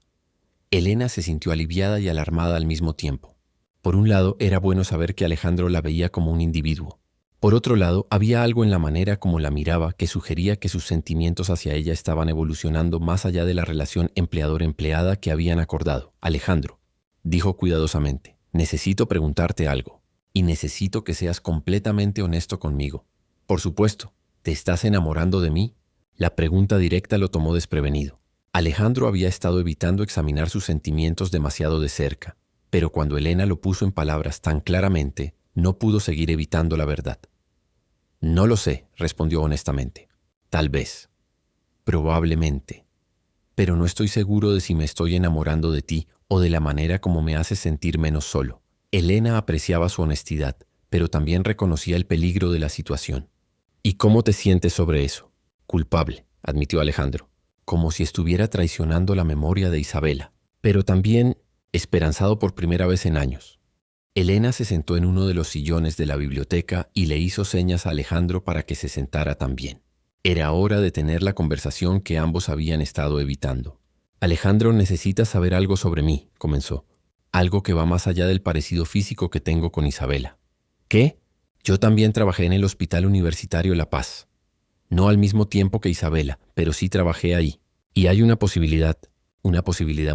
Elena se sintió aliviada y alarmada al mismo tiempo. Por un lado, era bueno saber que Alejandro la veía como un individuo. Por otro lado, había algo en la manera como la miraba que sugería que sus sentimientos hacia ella estaban evolucionando más allá de la relación empleador-empleada que habían acordado. Alejandro, dijo cuidadosamente, necesito preguntarte algo, y necesito que seas completamente honesto conmigo. Por supuesto, ¿te estás enamorando de mí? La pregunta directa lo tomó desprevenido. Alejandro había estado evitando examinar sus sentimientos demasiado de cerca, pero cuando Elena lo puso en palabras tan claramente, no pudo seguir evitando la verdad. No lo sé, respondió honestamente. Tal vez. Probablemente. Pero no estoy seguro de si me estoy enamorando de ti o de la manera como me haces sentir menos solo. Elena apreciaba su honestidad, pero también reconocía el peligro de la situación. ¿Y cómo te sientes sobre eso? Culpable, admitió Alejandro, como si estuviera traicionando la memoria de Isabela, pero también esperanzado por primera vez en años. Elena se sentó en uno de los sillones de la biblioteca y le hizo señas a Alejandro para que se sentara también. Era hora de tener la conversación que ambos habían estado evitando. Alejandro necesita saber algo sobre mí, comenzó. Algo que va más allá del parecido físico que tengo con Isabela. ¿Qué? Yo también trabajé en el Hospital Universitario La Paz. No al mismo tiempo que Isabela, pero sí trabajé ahí. Y hay una posibilidad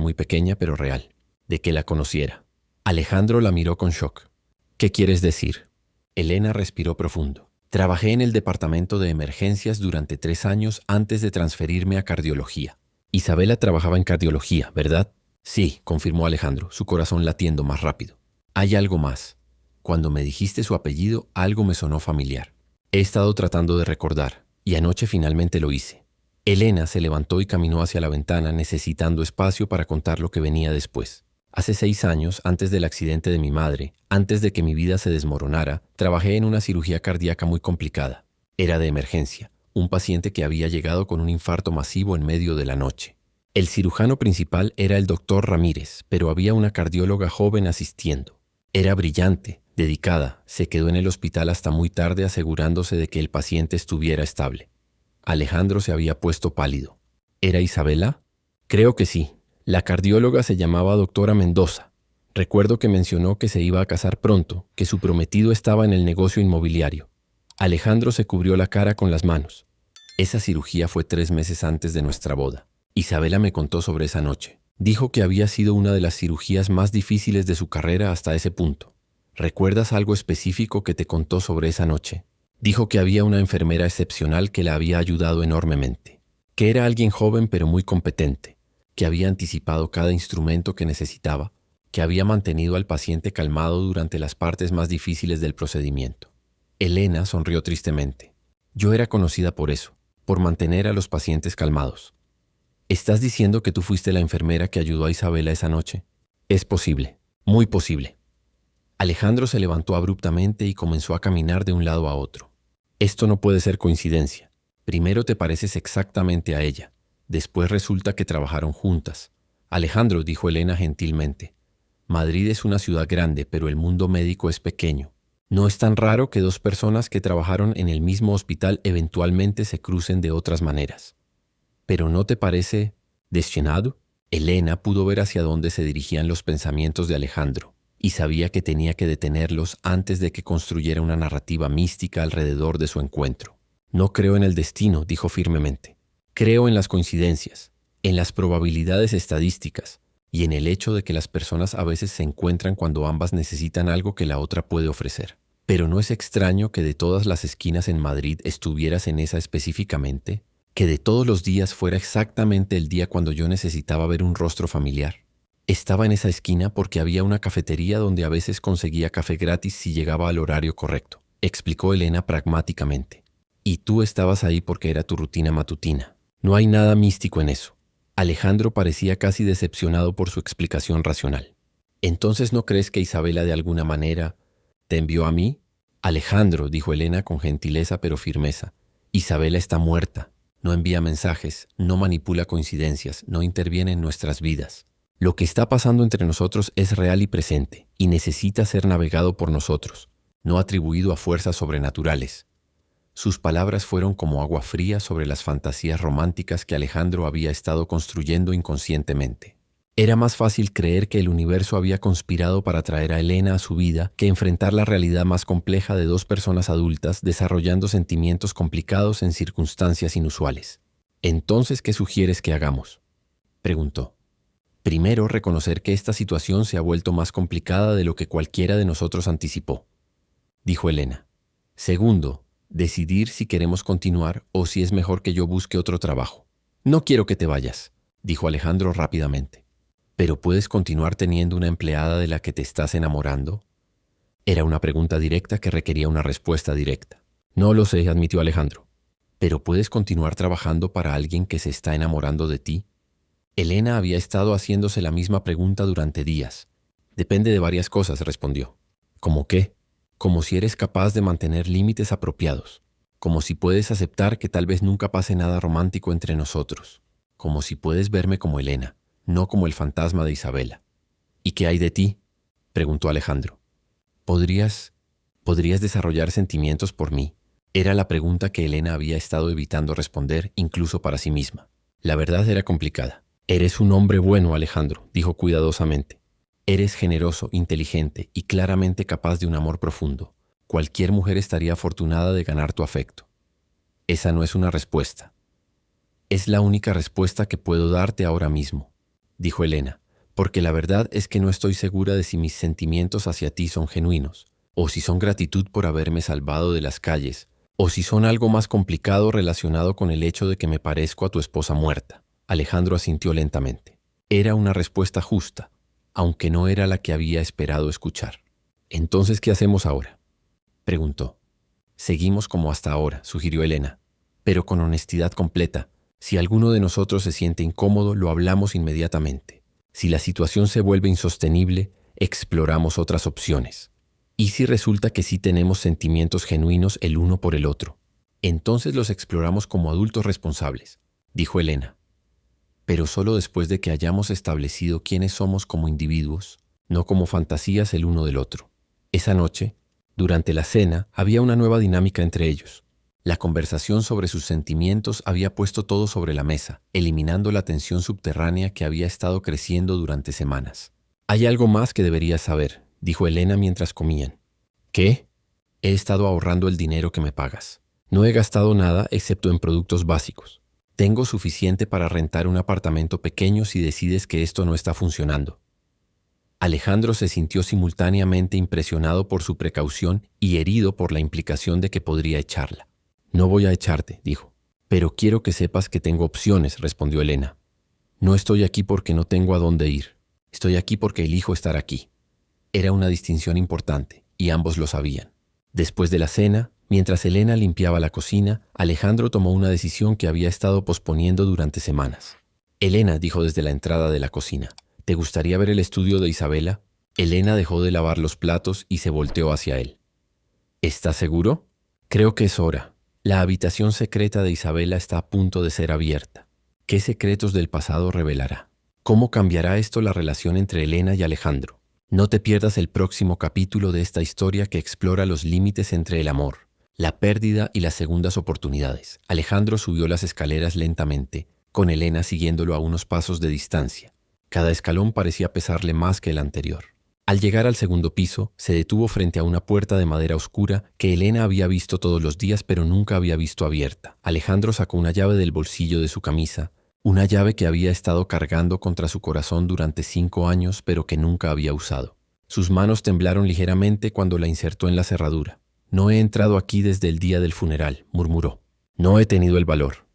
muy pequeña pero real, de que la conociera. Alejandro la miró con shock. ¿Qué quieres decir? Elena respiró profundo. Trabajé en el departamento de emergencias durante 3 años antes de transferirme a cardiología. Isabela trabajaba en cardiología, ¿verdad? Sí, confirmó Alejandro, su corazón latiendo más rápido. Hay algo más. Cuando me dijiste su apellido, algo me sonó familiar. He estado tratando de recordar, y anoche finalmente lo hice. Elena se levantó y caminó hacia la ventana, necesitando espacio para contar lo que venía después. Hace 6 años, antes del accidente de mi madre, antes de que mi vida se desmoronara, trabajé en una cirugía cardíaca muy complicada. Era de emergencia, un paciente que había llegado con un infarto masivo en medio de la noche. El cirujano principal era el doctor Ramírez, pero había una cardióloga joven asistiendo. Era brillante, dedicada, se quedó en el hospital hasta muy tarde asegurándose de que el paciente estuviera estable. Alejandro se había puesto pálido. ¿Era Isabela? Creo que sí. La cardióloga se llamaba doctora Mendoza. Recuerdo que mencionó que se iba a casar pronto, que su prometido estaba en el negocio inmobiliario. Alejandro se cubrió la cara con las manos. Esa cirugía fue 3 meses antes de nuestra boda. Isabela me contó sobre esa noche. Dijo que había sido una de las cirugías más difíciles de su carrera hasta ese punto. ¿Recuerdas algo específico que te contó sobre esa noche? Dijo que había una enfermera excepcional que la había ayudado enormemente, que era alguien joven pero muy competente, que había anticipado cada instrumento que necesitaba, que había mantenido al paciente calmado durante las partes más difíciles del procedimiento. Elena sonrió tristemente. Yo era conocida por eso, por mantener a los pacientes calmados. ¿Estás diciendo que tú fuiste la enfermera que ayudó a Isabela esa noche? Es posible, muy posible. Alejandro se levantó abruptamente y comenzó a caminar de un lado a otro. Esto no puede ser coincidencia. Primero te pareces exactamente a ella. Después resulta que trabajaron juntas. Alejandro, dijo Elena gentilmente. Madrid es una ciudad grande, pero el mundo médico es pequeño. No es tan raro que 2 personas que trabajaron en el mismo hospital eventualmente se crucen de otras maneras. ¿Pero no te parece destinado? Elena pudo ver hacia dónde se dirigían los pensamientos de Alejandro y sabía que tenía que detenerlos antes de que construyera una narrativa mística alrededor de su encuentro. No creo en el destino, dijo firmemente. Creo en las coincidencias, en las probabilidades estadísticas y en el hecho de que las personas a veces se encuentran cuando ambas necesitan algo que la otra puede ofrecer. Pero ¿no es extraño que de todas las esquinas en Madrid estuvieras en esa específicamente? Que de todos los días fuera exactamente el día cuando yo necesitaba ver un rostro familiar. Estaba en esa esquina porque había una cafetería donde a veces conseguía café gratis si llegaba al horario correcto, explicó Elena pragmáticamente. Y tú estabas ahí porque era tu rutina matutina. No hay nada místico en eso. Alejandro parecía casi decepcionado por su explicación racional. ¿Entonces no crees que Isabela de alguna manera te envió a mí? Alejandro, dijo Elena con gentileza pero firmeza. Isabela está muerta. No envía mensajes, no manipula coincidencias, no interviene en nuestras vidas. Lo que está pasando entre nosotros es real y presente, y necesita ser navegado por nosotros, no atribuido a fuerzas sobrenaturales. Sus palabras fueron como agua fría sobre las fantasías románticas que Alejandro había estado construyendo inconscientemente. Era más fácil creer que el universo había conspirado para traer a Elena a su vida que enfrentar la realidad más compleja de 2 personas adultas desarrollando sentimientos complicados en circunstancias inusuales. ¿Entonces qué sugieres que hagamos?, preguntó. Primero, reconocer que esta situación se ha vuelto más complicada de lo que cualquiera de nosotros anticipó, dijo Elena. Segundo, decidir si queremos continuar o si es mejor que yo busque otro trabajo. No quiero que te vayas, dijo Alejandro rápidamente. ¿Pero puedes continuar teniendo una empleada de la que te estás enamorando? Era una pregunta directa que requería una respuesta directa. No lo sé, admitió Alejandro. ¿Pero puedes continuar trabajando para alguien que se está enamorando de ti? Elena había estado haciéndose la misma pregunta durante días. Depende de varias cosas, respondió. ¿Cómo qué? Como si eres capaz de mantener límites apropiados. Como si puedes aceptar que tal vez nunca pase nada romántico entre nosotros. Como si puedes verme como Elena, no como el fantasma de Isabela. ¿Y qué hay de ti?, preguntó Alejandro. ¿Podrías desarrollar sentimientos por mí? Era la pregunta que Elena había estado evitando responder incluso para sí misma. La verdad era complicada. Eres un hombre bueno, Alejandro, dijo cuidadosamente. Eres generoso, inteligente y claramente capaz de un amor profundo. Cualquier mujer estaría afortunada de ganar tu afecto. Esa no es una respuesta. Es la única respuesta que puedo darte ahora mismo, dijo Elena, porque la verdad es que no estoy segura de si mis sentimientos hacia ti son genuinos, o si son gratitud por haberme salvado de las calles, o si son algo más complicado relacionado con el hecho de que me parezco a tu esposa muerta. Alejandro asintió lentamente. Era una respuesta justa, aunque no era la que había esperado escuchar. «¿Entonces qué hacemos ahora?», preguntó. «Seguimos como hasta ahora», sugirió Elena, «pero con honestidad completa. Si alguno de nosotros se siente incómodo, lo hablamos inmediatamente. Si la situación se vuelve insostenible, exploramos otras opciones. ¿Y si resulta que sí tenemos sentimientos genuinos el uno por el otro? Entonces los exploramos como adultos responsables», dijo Elena. «Pero solo después de que hayamos establecido quiénes somos como individuos, no como fantasías el uno del otro». Esa noche, durante la cena, había una nueva dinámica entre ellos. La conversación sobre sus sentimientos había puesto todo sobre la mesa, eliminando la tensión subterránea que había estado creciendo durante semanas. «Hay algo más que deberías saber», dijo Elena mientras comían. «¿Qué?». «He estado ahorrando el dinero que me pagas. No he gastado nada excepto en productos básicos. Tengo suficiente para rentar un apartamento pequeño si decides que esto no está funcionando». Alejandro se sintió simultáneamente impresionado por su precaución y herido por la implicación de que podría echarla. «No voy a echarte», dijo. «Pero quiero que sepas que tengo opciones», respondió Elena. «No estoy aquí porque no tengo a dónde ir. Estoy aquí porque elijo estar aquí». Era una distinción importante, y ambos lo sabían. Después de la cena, mientras Elena limpiaba la cocina, Alejandro tomó una decisión que había estado posponiendo durante semanas. «Elena», dijo desde la entrada de la cocina, «¿te gustaría ver el estudio de Isabela?». Elena dejó de lavar los platos y se volteó hacia él. «¿Estás seguro?». «Creo que es hora. La habitación secreta de Isabela está a punto de ser abierta. ¿Qué secretos del pasado revelará? ¿Cómo cambiará esto la relación entre Elena y Alejandro? No te pierdas el próximo capítulo de esta historia que explora los límites entre el amor, la pérdida y las segundas oportunidades». Alejandro subió las escaleras lentamente, con Elena siguiéndolo a unos pasos de distancia. Cada escalón parecía pesarle más que el anterior. Al llegar al segundo piso, se detuvo frente a una puerta de madera oscura que Elena había visto todos los días pero nunca había visto abierta. Alejandro sacó una llave del bolsillo de su camisa, una llave que había estado cargando contra su corazón durante 5 años pero que nunca había usado. Sus manos temblaron ligeramente cuando la insertó en la cerradura. «No he entrado aquí desde el día del funeral», murmuró. «No he tenido el valor».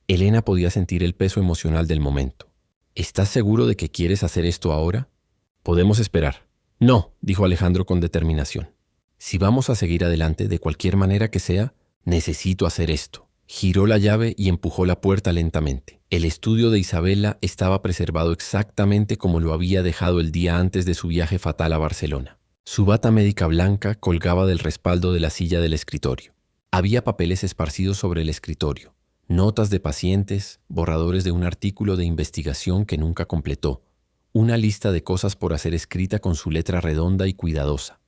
Elena podía sentir el peso emocional del momento. «¿Estás seguro de que quieres hacer esto ahora? Podemos esperar». «No», dijo Alejandro con determinación. «Si vamos a seguir adelante, de cualquier manera que sea, necesito hacer esto». Giró la llave y empujó la puerta lentamente. El estudio de Isabela estaba preservado exactamente como lo había dejado el día antes de su viaje fatal a Barcelona. Su bata médica blanca colgaba del respaldo de la silla del escritorio. Había papeles esparcidos sobre el escritorio, notas de pacientes, borradores de un artículo de investigación que nunca completó, una lista de cosas por hacer escrita con su letra redonda y cuidadosa.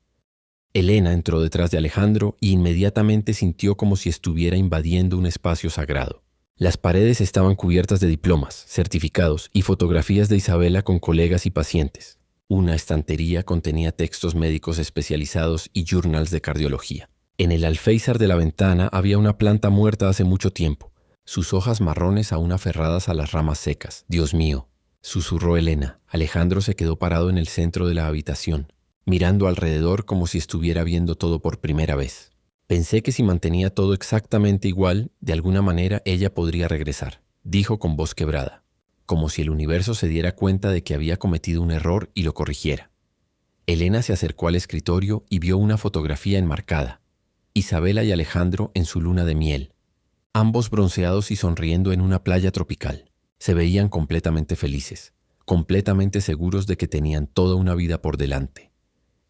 Elena entró detrás de Alejandro y inmediatamente sintió como si estuviera invadiendo un espacio sagrado. Las paredes estaban cubiertas de diplomas, certificados y fotografías de Isabela con colegas y pacientes. Una estantería contenía textos médicos especializados y journals de cardiología. En el alféizar de la ventana había una planta muerta hace mucho tiempo, sus hojas marrones aún aferradas a las ramas secas. «Dios mío», susurró Elena. Alejandro se quedó parado en el centro de la habitación, mirando alrededor como si estuviera viendo todo por primera vez. «Pensé que si mantenía todo exactamente igual, de alguna manera ella podría regresar», dijo con voz quebrada, como si el universo se diera cuenta de que había cometido un error y lo corrigiera. Elena se acercó al escritorio y vio una fotografía enmarcada. Isabela y Alejandro en su luna de miel, ambos bronceados y sonriendo en una playa tropical. Se veían completamente felices, completamente seguros de que tenían toda una vida por delante.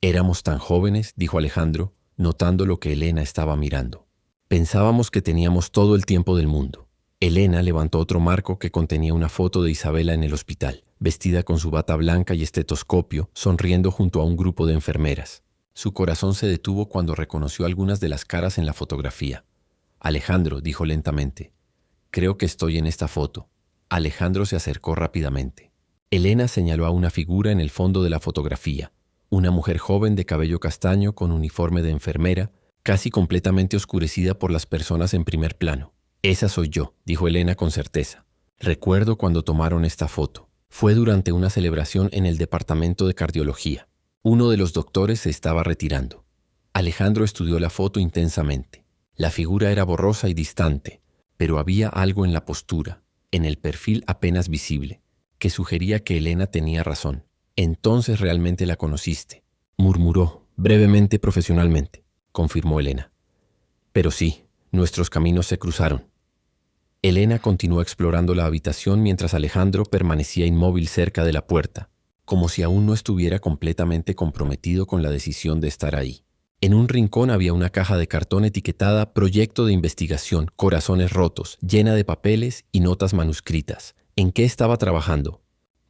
«Éramos tan jóvenes», dijo Alejandro, notando lo que Elena estaba mirando. «Pensábamos que teníamos todo el tiempo del mundo». Elena levantó otro marco que contenía una foto de Isabela en el hospital, vestida con su bata blanca y estetoscopio, sonriendo junto a un grupo de enfermeras. Su corazón se detuvo cuando reconoció algunas de las caras en la fotografía. Alejandro, dijo lentamente. Creo que estoy en esta foto. Alejandro se acercó rápidamente. Elena señaló a una figura en el fondo de la fotografía. Una mujer joven de cabello castaño con uniforme de enfermera, casi completamente oscurecida por las personas en primer plano. Esa soy yo, dijo Elena con certeza. Recuerdo cuando tomaron esta foto. Fue durante una celebración en el departamento de cardiología. Uno de los doctores se estaba retirando. Alejandro estudió la foto intensamente. La figura era borrosa y distante, pero había algo en la postura, en el perfil apenas visible, que sugería que Elena tenía razón. Entonces realmente la conociste, murmuró, brevemente profesionalmente, confirmó Elena. Pero sí, nuestros caminos se cruzaron. Elena continuó explorando la habitación mientras Alejandro permanecía inmóvil cerca de la puerta, como si aún no estuviera completamente comprometido con la decisión de estar ahí. En un rincón había una caja de cartón etiquetada Proyecto de Investigación, Corazones Rotos, llena de papeles y notas manuscritas. ¿En qué estaba trabajando?,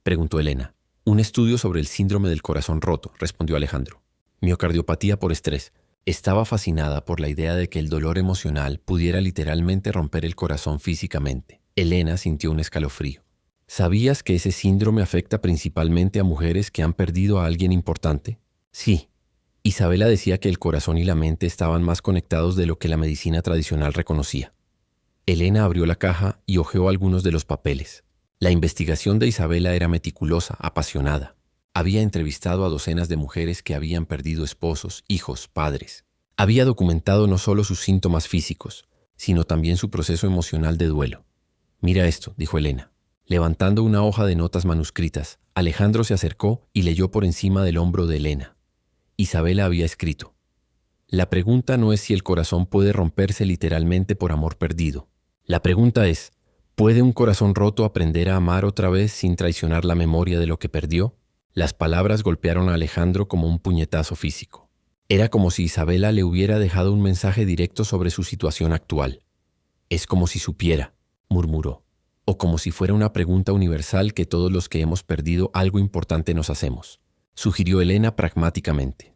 preguntó Elena. Un estudio sobre el síndrome del corazón roto, respondió Alejandro. Miocardiopatía por estrés. Estaba fascinada por la idea de que el dolor emocional pudiera literalmente romper el corazón físicamente. Elena sintió un escalofrío. ¿Sabías que ese síndrome afecta principalmente a mujeres que han perdido a alguien importante? Sí. Isabela decía que el corazón y la mente estaban más conectados de lo que la medicina tradicional reconocía. Elena abrió la caja y hojeó algunos de los papeles. La investigación de Isabela era meticulosa, apasionada. Había entrevistado a docenas de mujeres que habían perdido esposos, hijos, padres. Había documentado no solo sus síntomas físicos, sino también su proceso emocional de duelo. Mira esto, dijo Elena. Levantando una hoja de notas manuscritas, Alejandro se acercó y leyó por encima del hombro de Elena. Isabela había escrito: la pregunta no es si el corazón puede romperse literalmente por amor perdido. La pregunta es, ¿puede un corazón roto aprender a amar otra vez sin traicionar la memoria de lo que perdió? Las palabras golpearon a Alejandro como un puñetazo físico. Era como si Isabela le hubiera dejado un mensaje directo sobre su situación actual. Es como si supiera, murmuró, o como si fuera una pregunta universal que todos los que hemos perdido algo importante nos hacemos, sugirió Elena pragmáticamente.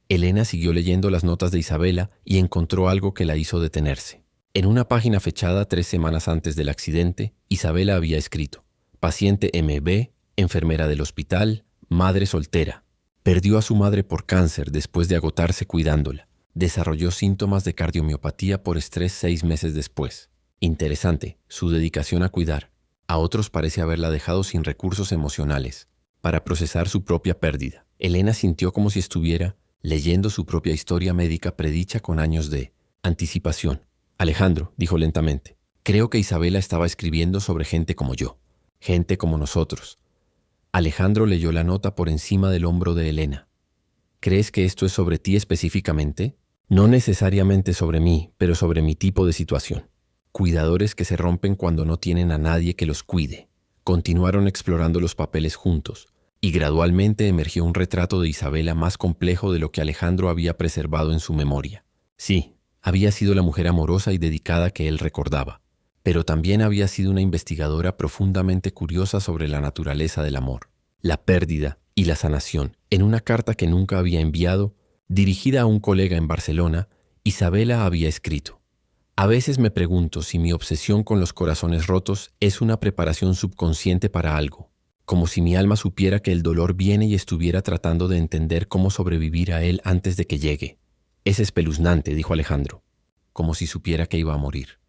Elena siguió leyendo las notas de Isabela y encontró algo que la hizo detenerse. En una página fechada 3 semanas antes del accidente, Isabela había escrito: paciente MB, enfermera del hospital, madre soltera. Perdió a su madre por cáncer después de agotarse cuidándola. Desarrolló síntomas de cardiomiopatía por estrés 6 meses después. Interesante, su dedicación a cuidar. A otros parece haberla dejado sin recursos emocionales para procesar su propia pérdida. Elena sintió como si estuviera leyendo su propia historia médica predicha con años de anticipación. Alejandro, dijo lentamente, creo que Isabela estaba escribiendo sobre gente como yo, gente como nosotros. Alejandro leyó la nota por encima del hombro de Elena. ¿Crees que esto es sobre ti específicamente? No necesariamente sobre mí, pero sobre mi tipo de situación. Cuidadores que se rompen cuando no tienen a nadie que los cuide. Continuaron explorando los papeles juntos, y gradualmente emergió un retrato de Isabela más complejo de lo que Alejandro había preservado en su memoria. Sí, había sido la mujer amorosa y dedicada que él recordaba, pero también había sido una investigadora profundamente curiosa sobre la naturaleza del amor, la pérdida y la sanación. En una carta que nunca había enviado, dirigida a un colega en Barcelona, Isabela había escrito: a veces me pregunto si mi obsesión con los corazones rotos es una preparación subconsciente para algo, como si mi alma supiera que el dolor viene y estuviera tratando de entender cómo sobrevivir a él antes de que llegue. Es espeluznante, dijo Alejandro, como si supiera que iba a morir.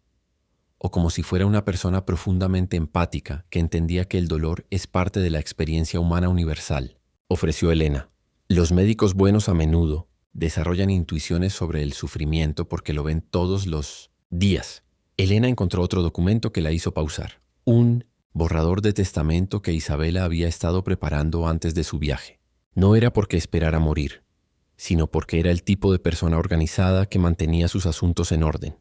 O como si fuera una persona profundamente empática que entendía que el dolor es parte de la experiencia humana universal, ofreció Elena. Los médicos buenos a menudo desarrollan intuiciones sobre el sufrimiento porque lo ven todos los días. Elena encontró otro documento que la hizo pausar. Un borrador de testamento que Isabela había estado preparando antes de su viaje. No era porque esperara morir, sino porque era el tipo de persona organizada que mantenía sus asuntos en orden.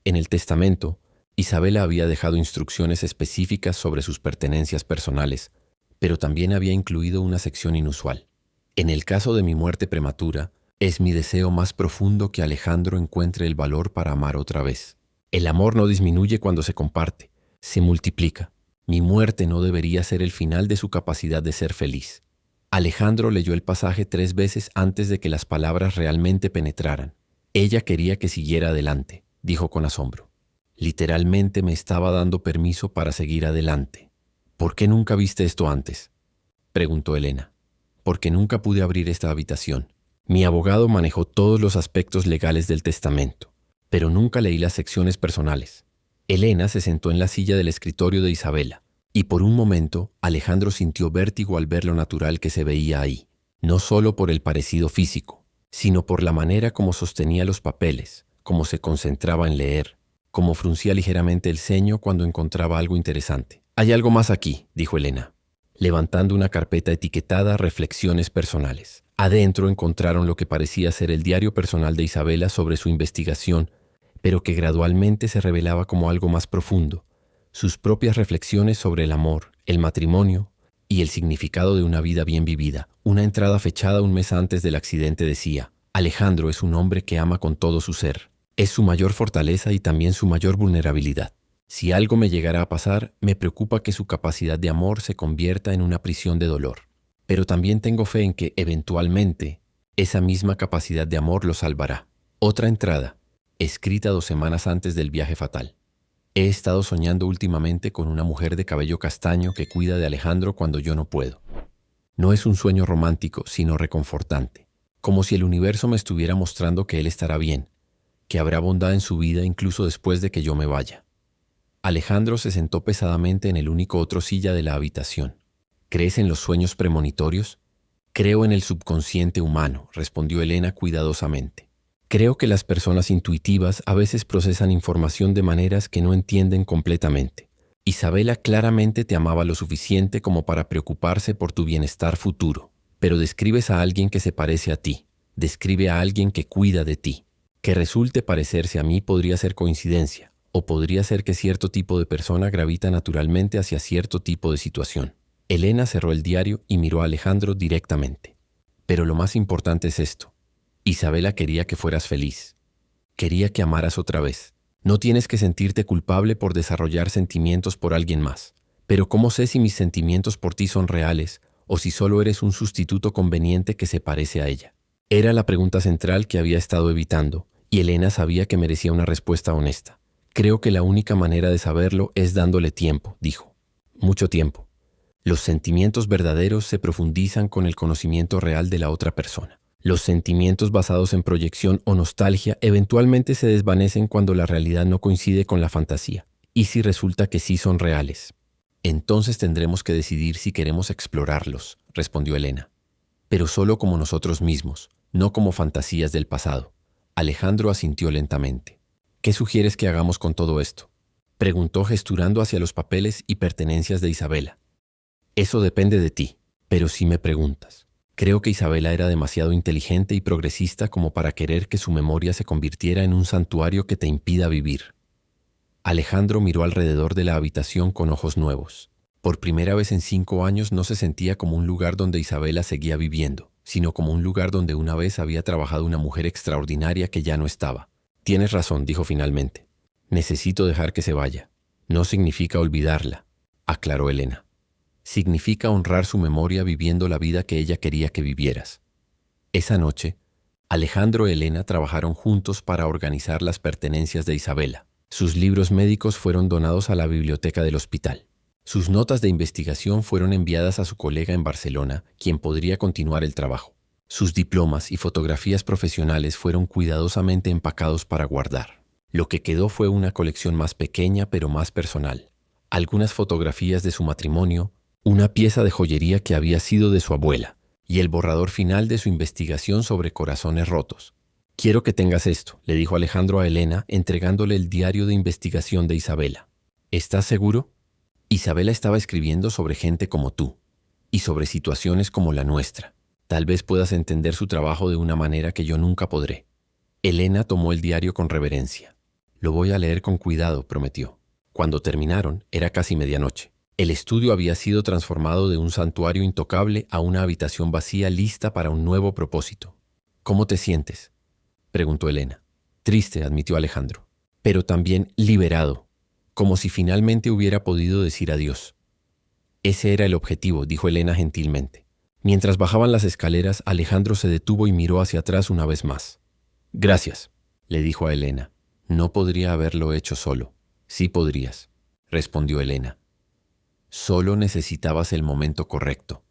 En el testamento, Isabela había dejado instrucciones específicas sobre sus pertenencias personales, pero también había incluido una sección inusual. En el caso de mi muerte prematura, es mi deseo más profundo que Alejandro encuentre el valor para amar otra vez. El amor no disminuye cuando se comparte, se multiplica. Mi muerte no debería ser el final de su capacidad de ser feliz. Alejandro leyó el pasaje 3 veces antes de que las palabras realmente penetraran. Ella quería que siguiera adelante, dijo con asombro. Literalmente me estaba dando permiso para seguir adelante. ¿Por qué nunca viste esto antes?, preguntó Elena. Porque nunca pude abrir esta habitación. Mi abogado manejó todos los aspectos legales del testamento, pero nunca leí las secciones personales. Elena se sentó en la silla del escritorio de Isabela, y por un momento Alejandro sintió vértigo al ver lo natural que se veía ahí, no solo por el parecido físico, sino por la manera como sostenía los papeles, cómo se concentraba en leer, cómo fruncía ligeramente el ceño cuando encontraba algo interesante. «Hay algo más aquí», dijo Elena, levantando una carpeta etiquetada Reflexiones personales. Adentro encontraron lo que parecía ser el diario personal de Isabela sobre su investigación, pero que gradualmente se revelaba como algo más profundo, sus propias reflexiones sobre el amor, el matrimonio y el significado de una vida bien vivida. Una entrada fechada un mes antes del accidente decía: «Alejandro es un hombre que ama con todo su ser. Es su mayor fortaleza y también su mayor vulnerabilidad. Si algo me llegara a pasar, me preocupa que su capacidad de amor se convierta en una prisión de dolor. Pero también tengo fe en que, eventualmente, esa misma capacidad de amor lo salvará». Otra entrada, escrita 2 semanas antes del viaje fatal: «He estado soñando últimamente con una mujer de cabello castaño que cuida de Alejandro cuando yo no puedo. No es un sueño romántico, sino reconfortante, como si el universo me estuviera mostrando que él estará bien, que habrá bondad en su vida incluso después de que yo me vaya». Alejandro se sentó pesadamente en el único otro silla de la habitación. «¿Crees en los sueños premonitorios?» «Creo en el subconsciente humano», respondió Elena cuidadosamente. «Creo que las personas intuitivas a veces procesan información de maneras que no entienden completamente. Isabela claramente te amaba lo suficiente como para preocuparse por tu bienestar futuro, pero describes a alguien que se parece a ti, describe a alguien que cuida de ti. Que resulte parecerse a mí podría ser coincidencia, o podría ser que cierto tipo de persona gravita naturalmente hacia cierto tipo de situación». Elena cerró el diario y miró a Alejandro directamente. «Pero lo más importante es esto. Isabela quería que fueras feliz. Quería que amaras otra vez. No tienes que sentirte culpable por desarrollar sentimientos por alguien más. Pero ¿cómo sé si mis sentimientos por ti son reales o si solo eres un sustituto conveniente que se parece a ella?». Era la pregunta central que había estado evitando, y Elena sabía que merecía una respuesta honesta. «Creo que la única manera de saberlo es dándole tiempo», dijo. «Mucho tiempo. Los sentimientos verdaderos se profundizan con el conocimiento real de la otra persona. Los sentimientos basados en proyección o nostalgia eventualmente se desvanecen cuando la realidad no coincide con la fantasía. ¿Y si resulta que sí son reales? Entonces tendremos que decidir si queremos explorarlos», respondió Elena. «Pero solo como nosotros mismos, no como fantasías del pasado». Alejandro asintió lentamente. «¿Qué sugieres que hagamos con todo esto?», preguntó gesturando hacia los papeles y pertenencias de Isabela. «Eso depende de ti, pero si me preguntas, creo que Isabela era demasiado inteligente y progresista como para querer que su memoria se convirtiera en un santuario que te impida vivir». Alejandro miró alrededor de la habitación con ojos nuevos. Por primera vez en 5 años no se sentía como un lugar donde Isabela seguía viviendo, sino como un lugar donde una vez había trabajado una mujer extraordinaria que ya no estaba. «Tienes razón», dijo finalmente. «Necesito dejar que se vaya. No significa olvidarla», aclaró Elena. «Significa honrar su memoria viviendo la vida que ella quería que vivieras». Esa noche, Alejandro y Elena trabajaron juntos para organizar las pertenencias de Isabela. Sus libros médicos fueron donados a la biblioteca del hospital. Sus notas de investigación fueron enviadas a su colega en Barcelona, quien podría continuar el trabajo. Sus diplomas y fotografías profesionales fueron cuidadosamente empacados para guardar. Lo que quedó fue una colección más pequeña pero más personal. Algunas fotografías de su matrimonio, una pieza de joyería que había sido de su abuela y el borrador final de su investigación sobre corazones rotos. «Quiero que tengas esto», le dijo Alejandro a Elena, entregándole el diario de investigación de Isabela. «¿Estás seguro? Isabela estaba escribiendo sobre gente como tú y sobre situaciones como la nuestra. Tal vez puedas entender su trabajo de una manera que yo nunca podré». Elena tomó el diario con reverencia. «Lo voy a leer con cuidado», prometió. Cuando terminaron, era casi medianoche. El estudio había sido transformado de un santuario intocable a una habitación vacía lista para un nuevo propósito. «¿Cómo te sientes?», preguntó Elena. «Triste», admitió Alejandro, «pero también liberado, como si finalmente hubiera podido decir adiós». «Ese era el objetivo», dijo Elena gentilmente. Mientras bajaban las escaleras, Alejandro se detuvo y miró hacia atrás una vez más. «Gracias», le dijo a Elena. «No podría haberlo hecho solo». «Sí podrías», respondió Elena. «Solo necesitabas el momento correcto».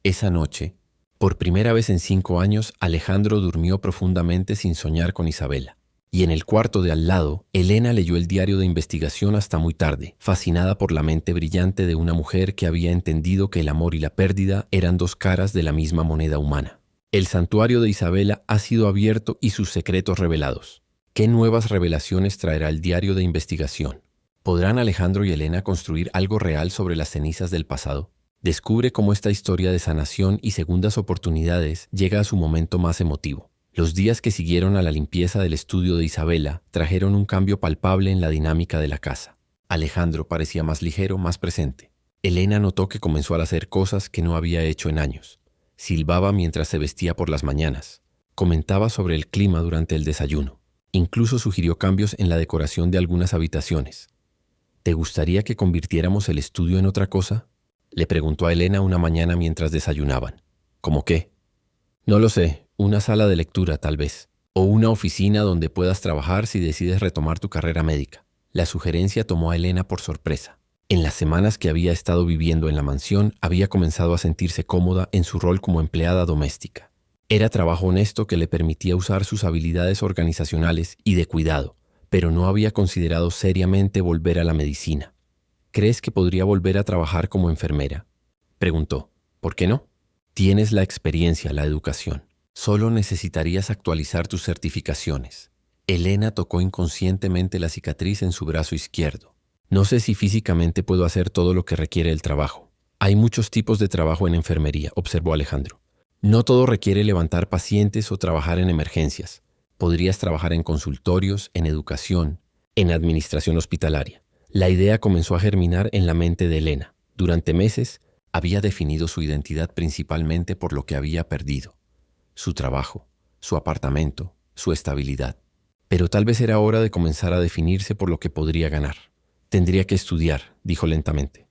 Esa noche, por primera vez en 5 años, Alejandro durmió profundamente sin soñar con Isabela. Y en el cuarto de al lado, Elena leyó el diario de investigación hasta muy tarde, fascinada por la mente brillante de una mujer que había entendido que el amor y la pérdida eran 2 caras de la misma moneda humana. El santuario de Isabela ha sido abierto y sus secretos revelados. ¿Qué nuevas revelaciones traerá el diario de investigación? ¿Podrán Alejandro y Elena construir algo real sobre las cenizas del pasado? Descubre cómo esta historia de sanación y segundas oportunidades llega a su momento más emotivo. Los días que siguieron a la limpieza del estudio de Isabela trajeron un cambio palpable en la dinámica de la casa. Alejandro parecía más ligero, más presente. Elena notó que comenzó a hacer cosas que no había hecho en años. Silbaba mientras se vestía por las mañanas. Comentaba sobre el clima durante el desayuno. Incluso sugirió cambios en la decoración de algunas habitaciones. ¿Te gustaría que convirtiéramos el estudio en otra cosa?, le preguntó a Elena una mañana mientras desayunaban. ¿Cómo qué? No lo sé, una sala de lectura tal vez, o una oficina donde puedas trabajar si decides retomar tu carrera médica. La sugerencia tomó a Elena por sorpresa. En las semanas que había estado viviendo en la mansión, había comenzado a sentirse cómoda en su rol como empleada doméstica. Era trabajo honesto que le permitía usar sus habilidades organizacionales y de cuidado, pero no había considerado seriamente volver a la medicina. ¿Crees que podría volver a trabajar como enfermera?, preguntó. ¿Por qué no? Tienes la experiencia, la educación. Solo necesitarías actualizar tus certificaciones. Elena tocó inconscientemente la cicatriz en su brazo izquierdo. No sé si físicamente puedo hacer todo lo que requiere el trabajo. Hay muchos tipos de trabajo en enfermería, observó Alejandro. No todo requiere levantar pacientes o trabajar en emergencias. Podrías trabajar en consultorios, en educación, en administración hospitalaria. La idea comenzó a germinar en la mente de Elena. Durante meses, había definido su identidad principalmente por lo que había perdido. Su trabajo, su apartamento, su estabilidad. Pero tal vez era hora de comenzar a definirse por lo que podría ganar. Tendría que estudiar, dijo lentamente.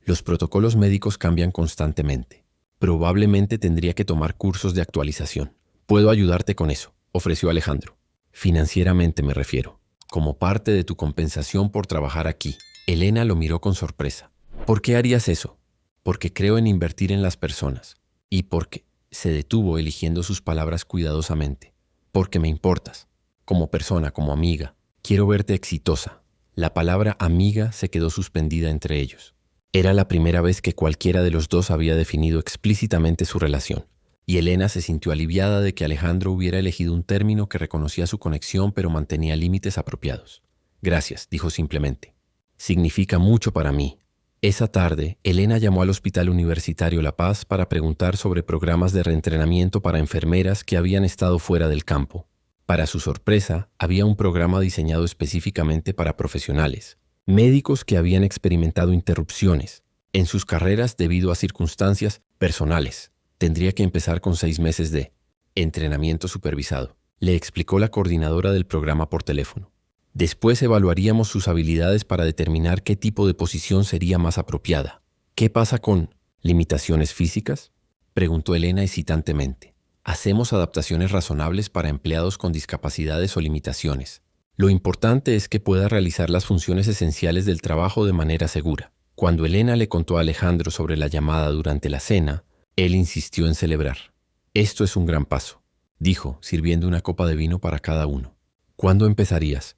Los protocolos médicos cambian constantemente. Probablemente tendría que tomar cursos de actualización. Puedo ayudarte con eso, ofreció Alejandro. Financieramente me refiero. Como parte de tu compensación por trabajar aquí. Elena lo miró con sorpresa. ¿Por qué harías eso? Porque creo en invertir en las personas. Y porque se detuvo eligiendo sus palabras cuidadosamente. Porque me importas. Como persona, como amiga. Quiero verte exitosa. La palabra amiga se quedó suspendida entre ellos. Era la primera vez que cualquiera de los dos había definido explícitamente su relación. Y Elena se sintió aliviada de que Alejandro hubiera elegido un término que reconocía su conexión pero mantenía límites apropiados. Gracias, dijo simplemente. Significa mucho para mí. Esa tarde, Elena llamó al Hospital Universitario La Paz para preguntar sobre programas de reentrenamiento para enfermeras que habían estado fuera del campo. Para su sorpresa, había un programa diseñado específicamente para profesionales, médicos que habían experimentado interrupciones en sus carreras debido a circunstancias personales. Tendría que empezar con 6 meses de entrenamiento supervisado, le explicó la coordinadora del programa por teléfono. Después evaluaríamos sus habilidades para determinar qué tipo de posición sería más apropiada. ¿Qué pasa con limitaciones físicas?, preguntó Elena hesitantemente. Hacemos adaptaciones razonables para empleados con discapacidades o limitaciones. Lo importante es que pueda realizar las funciones esenciales del trabajo de manera segura. Cuando Elena le contó a Alejandro sobre la llamada durante la cena, él insistió en celebrar. Esto es un gran paso, dijo, sirviendo una copa de vino para cada uno. ¿Cuándo empezarías?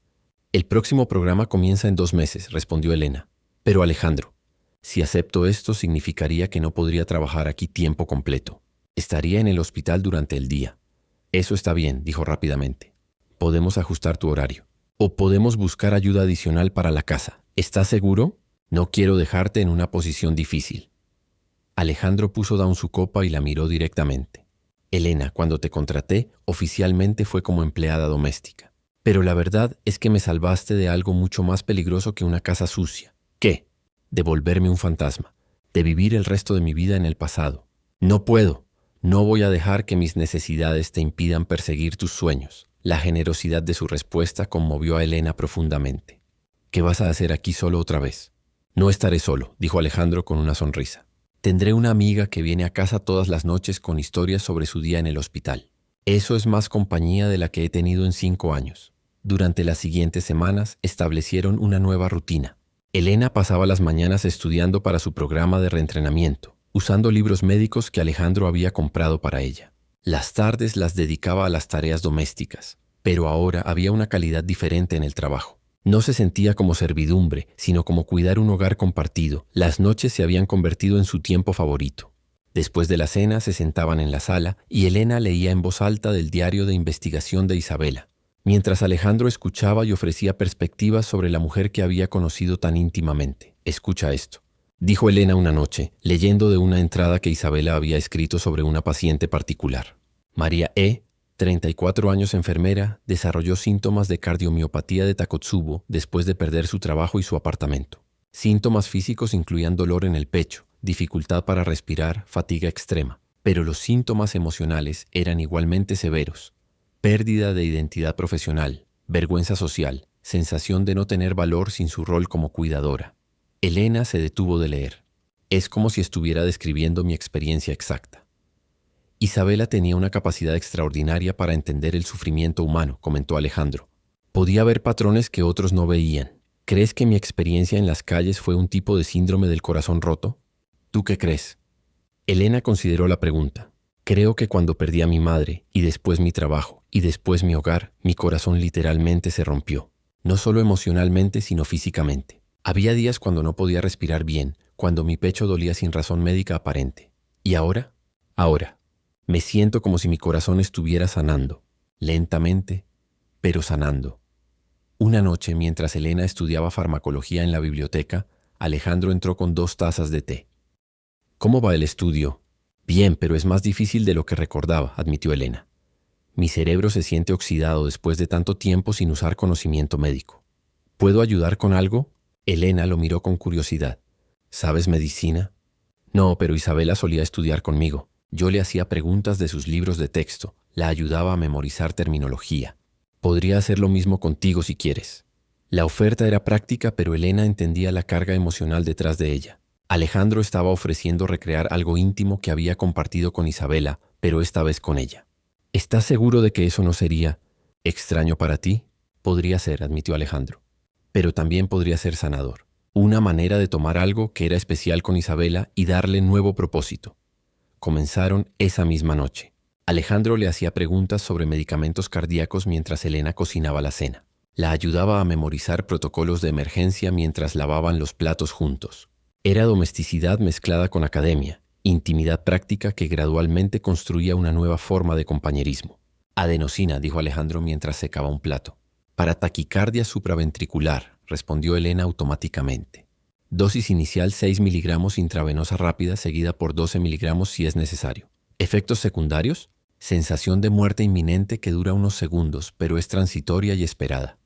El próximo programa comienza en 2 meses, respondió Elena. Pero Alejandro, si acepto esto significaría que no podría trabajar aquí tiempo completo. Estaría en el hospital durante el día. Eso está bien, dijo rápidamente. Podemos ajustar tu horario. O podemos buscar ayuda adicional para la casa. ¿Estás seguro? No quiero dejarte en una posición difícil. Alejandro puso down su copa y la miró directamente. Elena, cuando te contraté, oficialmente fue como empleada doméstica. Pero la verdad es que me salvaste de algo mucho más peligroso que una casa sucia. ¿Qué? De volverme un fantasma. De vivir el resto de mi vida en el pasado. No puedo. No voy a dejar que mis necesidades te impidan perseguir tus sueños. La generosidad de su respuesta conmovió a Elena profundamente. ¿Qué vas a hacer aquí solo otra vez? No estaré solo, dijo Alejandro con una sonrisa. Tendré una amiga que viene a casa todas las noches con historias sobre su día en el hospital. Eso es más compañía de la que he tenido en 5 años. Durante las siguientes semanas establecieron una nueva rutina. Elena pasaba las mañanas estudiando para su programa de reentrenamiento, usando libros médicos que Alejandro había comprado para ella. Las tardes las dedicaba a las tareas domésticas, pero ahora había una calidad diferente en el trabajo. No se sentía como servidumbre, sino como cuidar un hogar compartido. Las noches se habían convertido en su tiempo favorito. Después de la cena se sentaban en la sala y Elena leía en voz alta del diario de investigación de Isabela, mientras Alejandro escuchaba y ofrecía perspectivas sobre la mujer que había conocido tan íntimamente. «Escucha esto», dijo Elena una noche, leyendo de una entrada que Isabela había escrito sobre una paciente particular. María E., 34 años enfermera, desarrolló síntomas de cardiomiopatía de Takotsubo después de perder su trabajo y su apartamento. Síntomas físicos incluían dolor en el pecho, dificultad para respirar, fatiga extrema, pero los síntomas emocionales eran igualmente severos. Pérdida de identidad profesional, vergüenza social, sensación de no tener valor sin su rol como cuidadora. Elena se detuvo de leer. Es como si estuviera describiendo mi experiencia exacta. Isabela tenía una capacidad extraordinaria para entender el sufrimiento humano, comentó Alejandro. Podía ver patrones que otros no veían. ¿Crees que mi experiencia en las calles fue un tipo de síndrome del corazón roto? ¿Tú qué crees? Elena consideró la pregunta. Creo que cuando perdí a mi madre, y después mi trabajo, y después mi hogar, mi corazón literalmente se rompió. No solo emocionalmente, sino físicamente. Había días cuando no podía respirar bien, cuando mi pecho dolía sin razón médica aparente. ¿Y ahora? Ahora. Me siento como si mi corazón estuviera sanando. Lentamente, pero sanando. Una noche, mientras Elena estudiaba farmacología en la biblioteca, Alejandro entró con 2 tazas de té. ¿Cómo va el estudio? Bien, pero es más difícil de lo que recordaba, admitió Elena. Mi cerebro se siente oxidado después de tanto tiempo sin usar conocimiento médico. ¿Puedo ayudar con algo? Elena lo miró con curiosidad. ¿Sabes medicina? No, pero Isabela solía estudiar conmigo. Yo le hacía preguntas de sus libros de texto, la ayudaba a memorizar terminología. Podría hacer lo mismo contigo si quieres. La oferta era práctica, pero Elena entendía la carga emocional detrás de ella. Alejandro estaba ofreciendo recrear algo íntimo que había compartido con Isabela, pero esta vez con ella. ¿Estás seguro de que eso no sería extraño para ti? Podría ser, admitió Alejandro. Pero también podría ser sanador. Una manera de tomar algo que era especial con Isabela y darle nuevo propósito. Comenzaron esa misma noche. Alejandro le hacía preguntas sobre medicamentos cardíacos mientras Elena cocinaba la cena. La ayudaba a memorizar protocolos de emergencia mientras lavaban los platos juntos. Era domesticidad mezclada con academia, intimidad práctica que gradualmente construía una nueva forma de compañerismo. Adenosina, dijo Alejandro mientras secaba un plato. Para taquicardia supraventricular, respondió Elena automáticamente. Dosis inicial 6 miligramos intravenosa rápida seguida por 12 miligramos si es necesario. ¿Efectos secundarios? Sensación de muerte inminente que dura unos segundos, pero es transitoria y esperada.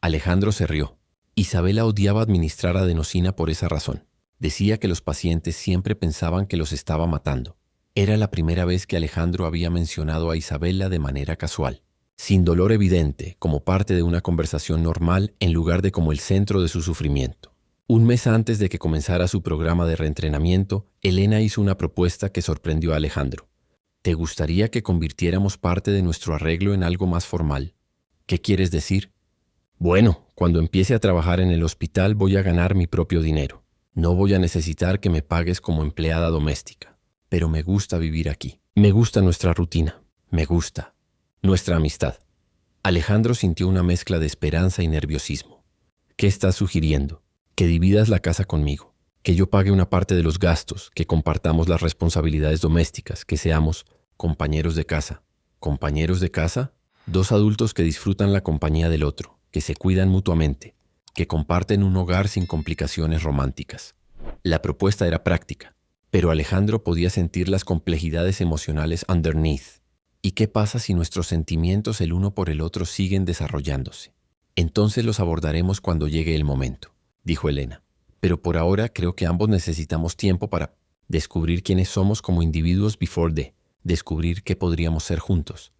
Alejandro se rió. Isabela odiaba administrar adenosina por esa razón. Decía que los pacientes siempre pensaban que los estaba matando. Era la primera vez que Alejandro había mencionado a Isabela de manera casual, sin dolor evidente, como parte de una conversación normal en lugar de como el centro de su sufrimiento. Un mes antes de que comenzara su programa de reentrenamiento, Elena hizo una propuesta que sorprendió a Alejandro. ¿Te gustaría que convirtiéramos parte de nuestro arreglo en algo más formal? ¿Qué quieres decir? Bueno, cuando empiece a trabajar en el hospital voy a ganar mi propio dinero. No voy a necesitar que me pagues como empleada doméstica. Pero me gusta vivir aquí. Me gusta nuestra rutina. Me gusta nuestra amistad. Alejandro sintió una mezcla de esperanza y nerviosismo. ¿Qué estás sugiriendo? Que dividas la casa conmigo. Que yo pague una parte de los gastos, que compartamos las responsabilidades domésticas, que seamos compañeros de casa. ¿Compañeros de casa? 2 adultos que disfrutan la compañía del otro, que se cuidan mutuamente, que comparten un hogar sin complicaciones románticas. La propuesta era práctica, pero Alejandro podía sentir las complejidades emocionales underneath. ¿Y qué pasa si nuestros sentimientos el uno por el otro siguen desarrollándose? Entonces los abordaremos cuando llegue el momento, dijo Elena. Pero por ahora creo que ambos necesitamos tiempo para descubrir quiénes somos como individuos descubrir qué podríamos ser juntos.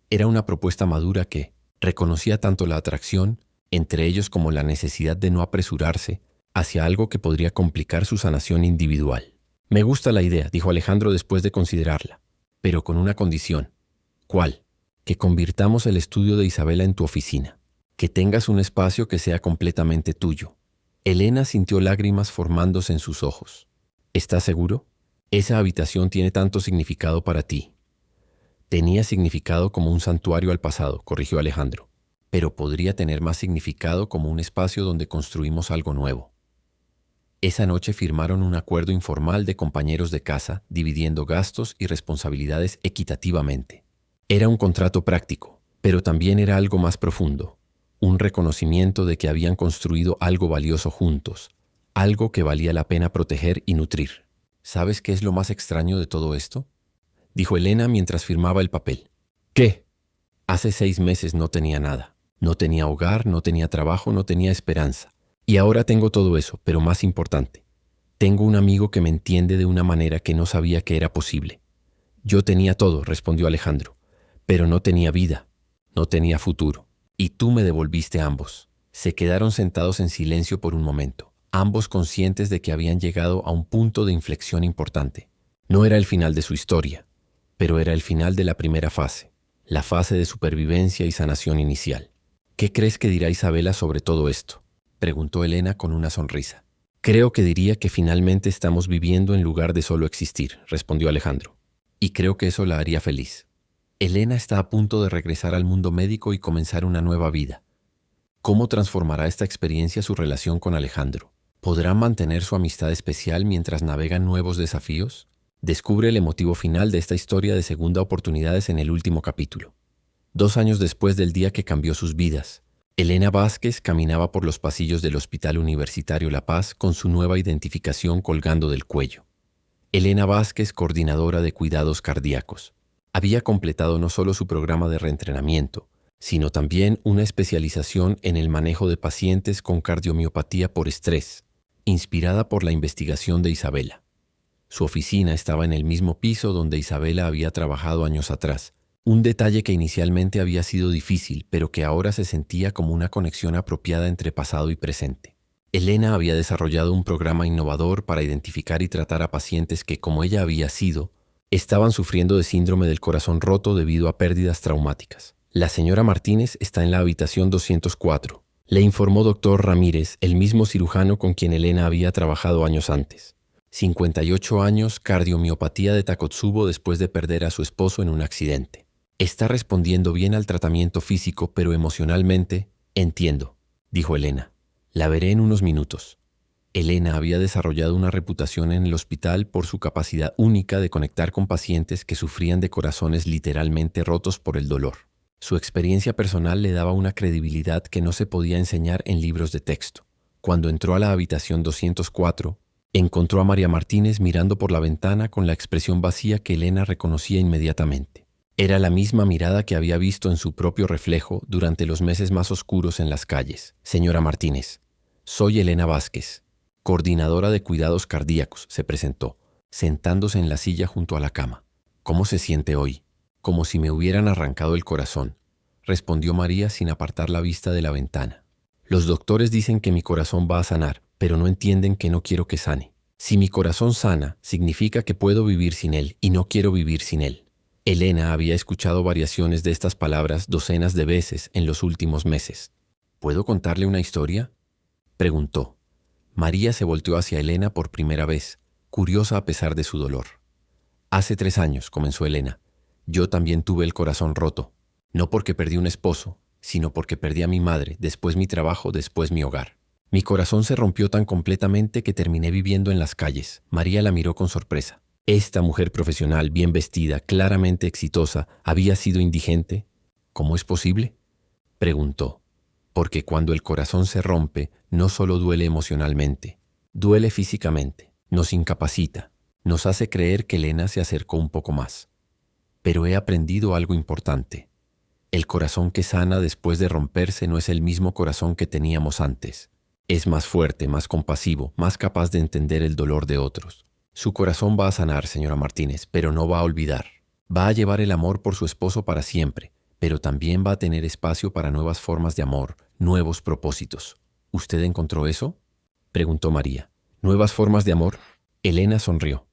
Era una propuesta madura que reconocía tanto la atracción, entre ellos como la necesidad de no apresurarse, hacia algo que podría complicar su sanación individual. Me gusta la idea, dijo Alejandro después de considerarla, pero con una condición. ¿Cuál? Que convirtamos el estudio de Isabela en tu oficina. Que tengas un espacio que sea completamente tuyo. Elena sintió lágrimas formándose en sus ojos. ¿Estás seguro? Esa habitación tiene tanto significado para ti. Tenía significado como un santuario al pasado, corrigió Alejandro, pero podría tener más significado como un espacio donde construimos algo nuevo. Esa noche firmaron un acuerdo informal de compañeros de casa, dividiendo gastos y responsabilidades equitativamente. Era un contrato práctico, pero también era algo más profundo, un reconocimiento de que habían construido algo valioso juntos, algo que valía la pena proteger y nutrir. ¿Sabes qué es lo más extraño de todo esto?, dijo Elena mientras firmaba el papel. ¿Qué? Hace 6 meses no tenía nada. No tenía hogar, no tenía trabajo, no tenía esperanza. Y ahora tengo todo eso, pero más importante, tengo un amigo que me entiende de una manera que no sabía que era posible. Yo tenía todo, respondió Alejandro, pero no tenía vida, no tenía futuro. Y tú me devolviste ambos. Se quedaron sentados en silencio por un momento, ambos conscientes de que habían llegado a un punto de inflexión importante. No era el final de su historia, pero era el final de la primera fase, la fase de supervivencia y sanación inicial. ¿Qué crees que dirá Isabela sobre todo esto?, preguntó Elena con una sonrisa. Creo que diría que finalmente estamos viviendo en lugar de solo existir, respondió Alejandro. Y creo que eso la haría feliz. Elena está a punto de regresar al mundo médico y comenzar una nueva vida. ¿Cómo transformará esta experiencia su relación con Alejandro? ¿Podrán mantener su amistad especial mientras navegan nuevos desafíos? Descubre el emotivo final de esta historia de segunda oportunidades en el último capítulo. 2 años después del día que cambió sus vidas, Elena Vázquez caminaba por los pasillos del Hospital Universitario La Paz con su nueva identificación colgando del cuello. Elena Vázquez, coordinadora de cuidados cardíacos. Había completado no solo su programa de reentrenamiento, sino también una especialización en el manejo de pacientes con cardiomiopatía por estrés, inspirada por la investigación de Isabela. Su oficina estaba en el mismo piso donde Isabela había trabajado años atrás, un detalle que inicialmente había sido difícil, pero que ahora se sentía como una conexión apropiada entre pasado y presente. Elena había desarrollado un programa innovador para identificar y tratar a pacientes que, como ella había sido, estaban sufriendo de síndrome del corazón roto debido a pérdidas traumáticas. La señora Martínez está en la habitación 204, le informó doctor Ramírez, el mismo cirujano con quien Elena había trabajado años antes. 58 años, cardiomiopatía de Takotsubo después de perder a su esposo en un accidente. Está respondiendo bien al tratamiento físico, pero emocionalmente, entiendo, dijo Elena. La veré en unos minutos. Elena había desarrollado una reputación en el hospital por su capacidad única de conectar con pacientes que sufrían de corazones literalmente rotos por el dolor. Su experiencia personal le daba una credibilidad que no se podía enseñar en libros de texto. Cuando entró a la habitación 204, encontró a María Martínez mirando por la ventana con la expresión vacía que Elena reconocía inmediatamente. Era la misma mirada que había visto en su propio reflejo durante los meses más oscuros en las calles. Señora Martínez, soy Elena Vázquez, coordinadora de cuidados cardíacos, se presentó, sentándose en la silla junto a la cama. ¿Cómo se siente hoy? Como si me hubieran arrancado el corazón, respondió María sin apartar la vista de la ventana. Los doctores dicen que mi corazón va a sanar, pero no entienden que no quiero que sane. Si mi corazón sana, significa que puedo vivir sin él y no quiero vivir sin él. Elena había escuchado variaciones de estas palabras docenas de veces en los últimos meses. ¿Puedo contarle una historia?, preguntó. María se volteó hacia Elena por primera vez, curiosa a pesar de su dolor. Hace 3 años, comenzó Elena, yo también tuve el corazón roto, no porque perdí un esposo, sino porque perdí a mi madre, después mi trabajo, después mi hogar. Mi corazón se rompió tan completamente que terminé viviendo en las calles. María la miró con sorpresa. Esta mujer profesional, bien vestida, claramente exitosa, ¿había sido indigente? ¿Cómo es posible?, preguntó. Porque cuando el corazón se rompe, no solo duele emocionalmente, duele físicamente, nos incapacita, nos hace creer que Elena se acercó un poco más. Pero he aprendido algo importante. El corazón que sana después de romperse no es el mismo corazón que teníamos antes. Es más fuerte, más compasivo, más capaz de entender el dolor de otros. Su corazón va a sanar, señora Martínez, pero no va a olvidar. Va a llevar el amor por su esposo para siempre, pero también va a tener espacio para nuevas formas de amor, nuevos propósitos. ¿Usted encontró eso?, preguntó María. ¿Nuevas formas de amor? Elena sonrió.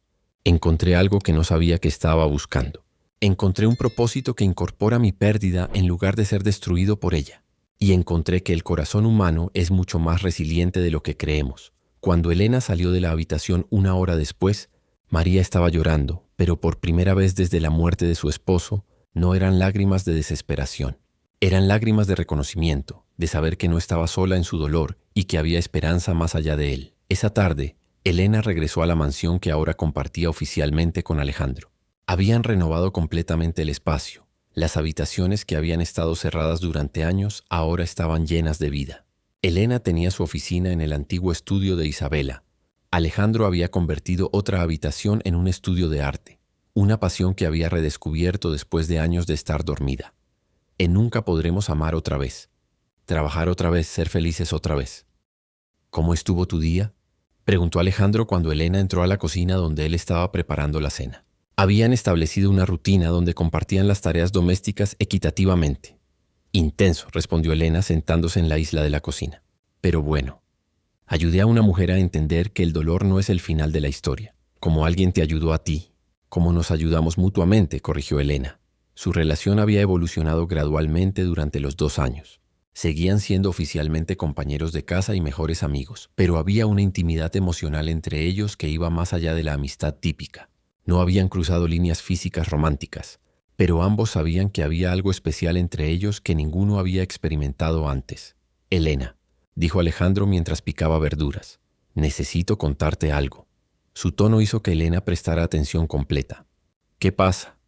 Encontré algo que no sabía que estaba buscando. Encontré un propósito que incorpora mi pérdida en lugar de ser destruido por ella. Y encontré que el corazón humano es mucho más resiliente de lo que creemos. Cuando Elena salió de la habitación 1 hora después, María estaba llorando, pero por primera vez desde la muerte de su esposo, no eran lágrimas de desesperación. Eran lágrimas de reconocimiento, de saber que no estaba sola en su dolor y que había esperanza más allá de él. Esa tarde, Elena regresó a la mansión que ahora compartía oficialmente con Alejandro. Habían renovado completamente el espacio. Las habitaciones que habían estado cerradas durante años ahora estaban llenas de vida. Elena tenía su oficina en el antiguo estudio de Isabela. Alejandro había convertido otra habitación en un estudio de arte, una pasión que había redescubierto después de años de estar dormida. En Nunca podremos amar otra vez, trabajar otra vez, ser felices otra vez. ¿Cómo estuvo tu día?, preguntó Alejandro cuando Elena entró a la cocina donde él estaba preparando la cena. Habían establecido una rutina donde compartían las tareas domésticas equitativamente. Intenso, respondió Elena sentándose en la isla de la cocina. Pero bueno, ayudé a una mujer a entender que el dolor no es el final de la historia, como alguien te ayudó a ti, como nos ayudamos mutuamente, corrigió Elena. Su relación había evolucionado gradualmente durante los 2 años. Seguían siendo oficialmente compañeros de casa y mejores amigos, pero había una intimidad emocional entre ellos que iba más allá de la amistad típica. No habían cruzado líneas físicas románticas, pero ambos sabían que había algo especial entre ellos que ninguno había experimentado antes. Elena, dijo Alejandro mientras picaba verduras, necesito contarte algo. Su tono hizo que Elena prestara atención completa. ¿Qué pasa?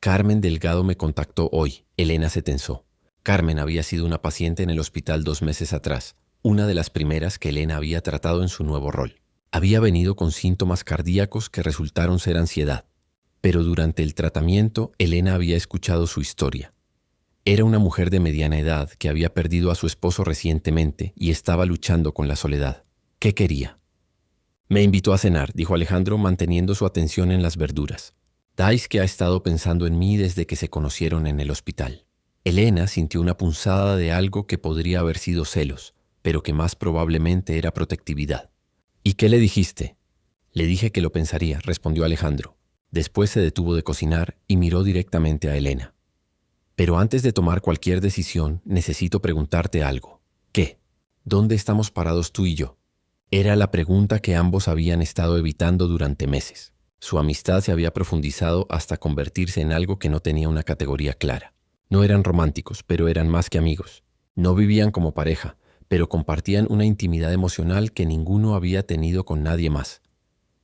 Carmen Delgado me contactó hoy. Elena se tensó. Carmen había sido una paciente en el hospital 2 meses atrás, una de las primeras que Elena había tratado en su nuevo rol. Había venido con síntomas cardíacos que resultaron ser ansiedad, pero durante el tratamiento Elena había escuchado su historia. Era una mujer de mediana edad que había perdido a su esposo recientemente y estaba luchando con la soledad. ¿Qué quería? Me invitó a cenar, dijo Alejandro manteniendo su atención en las verduras. Dais que ha estado pensando en mí desde que se conocieron en el hospital. Elena sintió una punzada de algo que podría haber sido celos, pero que más probablemente era protectividad. ¿Y qué le dijiste? Le dije que lo pensaría, respondió Alejandro. Después se detuvo de cocinar y miró directamente a Elena. Pero antes de tomar cualquier decisión, necesito preguntarte algo. ¿Qué? ¿Dónde estamos parados tú y yo? Era la pregunta que ambos habían estado evitando durante meses. Su amistad se había profundizado hasta convertirse en algo que no tenía una categoría clara. No eran románticos, pero eran más que amigos. No vivían como pareja, pero compartían una intimidad emocional que ninguno había tenido con nadie más.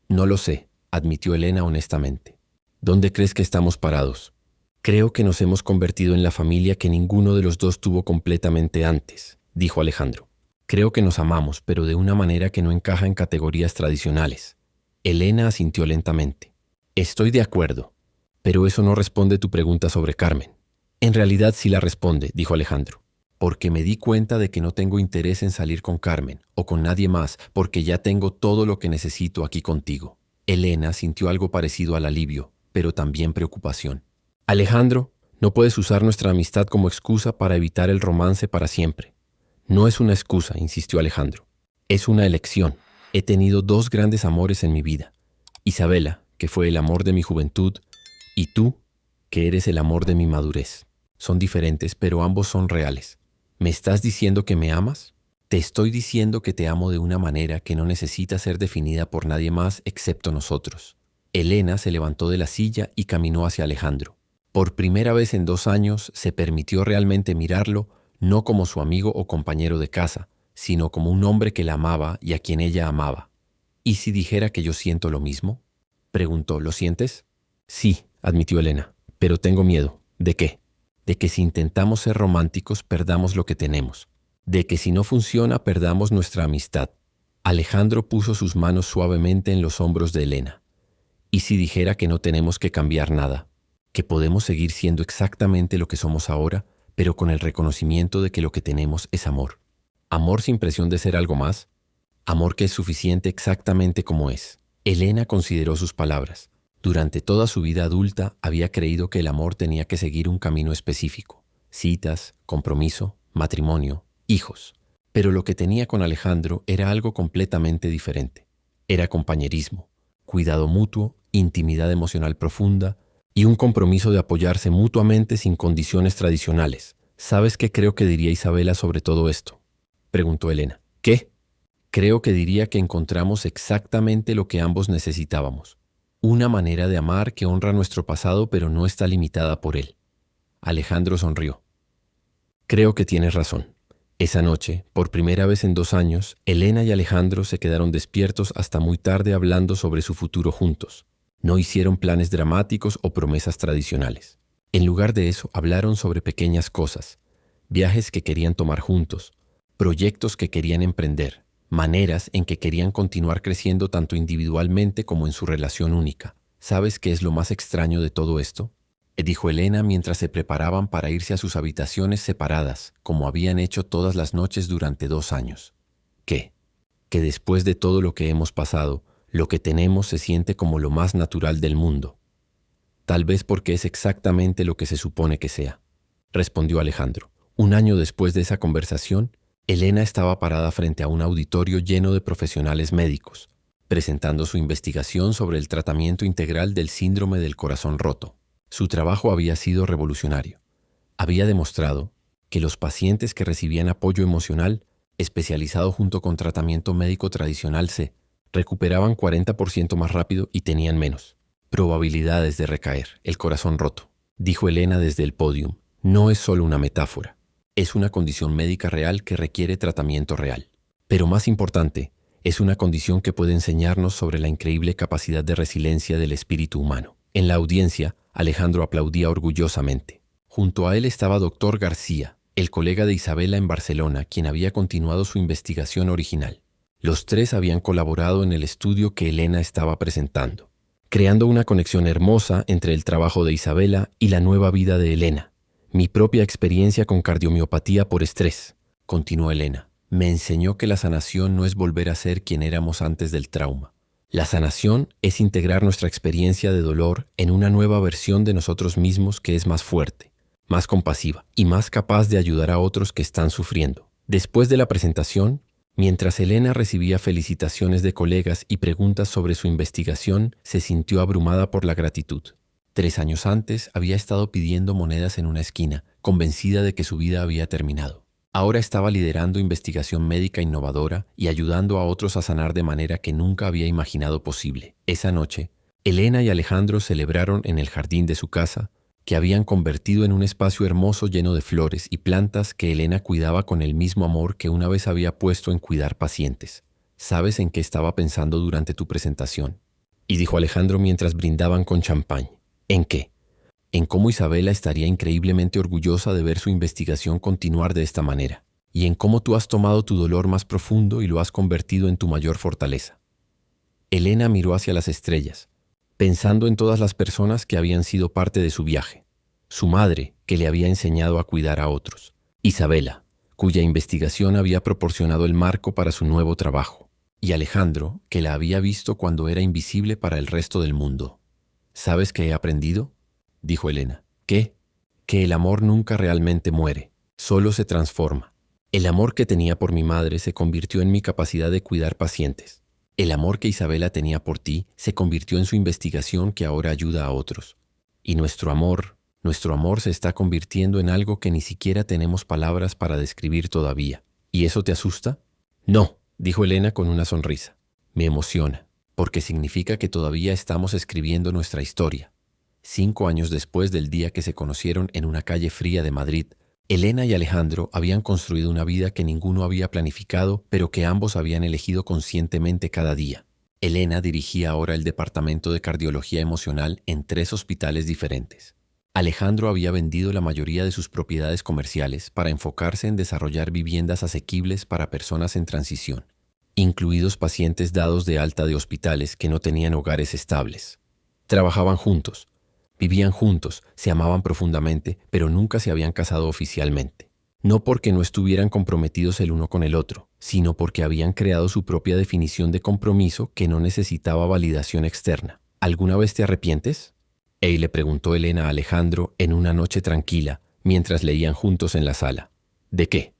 No lo sé, admitió Elena honestamente. ¿Dónde crees que estamos parados? Creo que nos hemos convertido en la familia que ninguno de los dos tuvo completamente antes, dijo Alejandro. Creo que nos amamos, pero de una manera que no encaja en categorías tradicionales. Elena asintió lentamente. Estoy de acuerdo, pero eso no responde tu pregunta sobre Carmen. En realidad sí la responde, dijo Alejandro, porque me di cuenta de que no tengo interés en salir con Carmen o con nadie más, porque ya tengo todo lo que necesito aquí contigo. Elena sintió algo parecido al alivio, pero también preocupación. Alejandro, no puedes usar nuestra amistad como excusa para evitar el romance para siempre. No es una excusa, insistió Alejandro. Es una elección. He tenido 2 grandes amores en mi vida. Isabela, que fue el amor de mi juventud, y tú, que eres el amor de mi madurez. Son diferentes, pero ambos son reales. ¿Me estás diciendo que me amas? Te estoy diciendo que te amo de una manera que no necesita ser definida por nadie más excepto nosotros. Elena se levantó de la silla y caminó hacia Alejandro. Por primera vez en 2 años se permitió realmente mirarlo, no como su amigo o compañero de casa, sino como un hombre que la amaba y a quien ella amaba. ¿Y si dijera que yo siento lo mismo? Preguntó, ¿lo sientes? Sí, admitió Elena, pero tengo miedo. ¿De qué? De que si intentamos ser románticos perdamos lo que tenemos. De que si no funciona perdamos nuestra amistad. Alejandro puso sus manos suavemente en los hombros de Elena. ¿Y si dijera que no tenemos que cambiar nada? Que podemos seguir siendo exactamente lo que somos ahora, pero con el reconocimiento de que lo que tenemos es amor. Amor sin presión de ser algo más. Amor que es suficiente exactamente como es. Elena consideró sus palabras. Durante toda su vida adulta había creído que el amor tenía que seguir un camino específico. Citas, compromiso, matrimonio, hijos. Pero lo que tenía con Alejandro era algo completamente diferente. Era compañerismo, cuidado mutuo intimidad emocional profunda y un compromiso de apoyarse mutuamente sin condiciones tradicionales. ¿Sabes qué creo que diría Isabela sobre todo esto?, preguntó Elena. ¿Qué? Creo que diría que encontramos exactamente lo que ambos necesitábamos. Una manera de amar que honra nuestro pasado pero no está limitada por él. Alejandro sonrió. Creo que tienes razón. Esa noche, por primera vez en 2 años, Elena y Alejandro se quedaron despiertos hasta muy tarde hablando sobre su futuro juntos. No hicieron planes dramáticos o promesas tradicionales. En lugar de eso, hablaron sobre pequeñas cosas, viajes que querían tomar juntos, proyectos que querían emprender, maneras en que querían continuar creciendo tanto individualmente como en su relación única. ¿Sabes qué es lo más extraño de todo esto?, dijo Elena mientras se preparaban para irse a sus habitaciones separadas, como habían hecho todas las noches durante 2 años. ¿Qué? Que después de todo lo que hemos pasado, lo que tenemos se siente como lo más natural del mundo. Tal vez porque es exactamente lo que se supone que sea, respondió Alejandro. 1 año después de esa conversación, Elena estaba parada frente a un auditorio lleno de profesionales médicos, presentando su investigación sobre el tratamiento integral del síndrome del corazón roto. Su trabajo había sido revolucionario. Había demostrado que los pacientes que recibían apoyo emocional, especializado junto con tratamiento médico tradicional, se recuperaban 40% más rápido y tenían menos probabilidades de recaer. El corazón roto, dijo Elena desde el podio, no es solo una metáfora. Es una condición médica real que requiere tratamiento real. Pero más importante, es una condición que puede enseñarnos sobre la increíble capacidad de resiliencia del espíritu humano. En la audiencia, Alejandro aplaudía orgullosamente. Junto a él estaba Dr. García, el colega de Isabela en Barcelona, quien había continuado su investigación original. Los 3 habían colaborado en el estudio que Elena estaba presentando, creando una conexión hermosa entre el trabajo de Isabela y la nueva vida de Elena. Mi propia experiencia con cardiomiopatía por estrés, continuó Elena, me enseñó que la sanación no es volver a ser quien éramos antes del trauma. La sanación es integrar nuestra experiencia de dolor en una nueva versión de nosotros mismos que es más fuerte, más compasiva y más capaz de ayudar a otros que están sufriendo. Después de la presentación, mientras Elena recibía felicitaciones de colegas y preguntas sobre su investigación, se sintió abrumada por la gratitud. 3 años antes había estado pidiendo monedas en una esquina, convencida de que su vida había terminado. Ahora estaba liderando investigación médica innovadora y ayudando a otros a sanar de manera que nunca había imaginado posible. Esa noche, Elena y Alejandro celebraron en el jardín de su casa, que habían convertido en un espacio hermoso lleno de flores y plantas que Elena cuidaba con el mismo amor que una vez había puesto en cuidar pacientes. ¿Sabes en qué estaba pensando durante tu presentación?, y dijo Alejandro mientras brindaban con champán. ¿En qué? En cómo Isabela estaría increíblemente orgullosa de ver su investigación continuar de esta manera, y en cómo tú has tomado tu dolor más profundo y lo has convertido en tu mayor fortaleza. Elena miró hacia las estrellas, pensando en todas las personas que habían sido parte de su viaje. Su madre, que le había enseñado a cuidar a otros. Isabela, cuya investigación había proporcionado el marco para su nuevo trabajo. Y Alejandro, que la había visto cuando era invisible para el resto del mundo. ¿Sabes qué he aprendido?, dijo Elena. ¿Qué? Que el amor nunca realmente muere, solo se transforma. El amor que tenía por mi madre se convirtió en mi capacidad de cuidar pacientes. El amor que Isabela tenía por ti se convirtió en su investigación que ahora ayuda a otros. Y nuestro amor se está convirtiendo en algo que ni siquiera tenemos palabras para describir todavía. ¿Y eso te asusta? No, dijo Elena con una sonrisa. Me emociona, porque significa que todavía estamos escribiendo nuestra historia. 5 años después del día que se conocieron en una calle fría de Madrid, Elena y Alejandro habían construido una vida que ninguno había planificado, pero que ambos habían elegido conscientemente cada día. Elena dirigía ahora el departamento de cardiología emocional en 3 hospitales diferentes. Alejandro había vendido la mayoría de sus propiedades comerciales para enfocarse en desarrollar viviendas asequibles para personas en transición, incluidos pacientes dados de alta de hospitales que no tenían hogares estables. Trabajaban juntos. Vivían juntos, se amaban profundamente, pero nunca se habían casado oficialmente. No porque no estuvieran comprometidos el uno con el otro, sino porque habían creado su propia definición de compromiso que no necesitaba validación externa. ¿Alguna vez te arrepientes?, le preguntó Elena a Alejandro en una noche tranquila, mientras leían juntos en la sala. ¿De qué?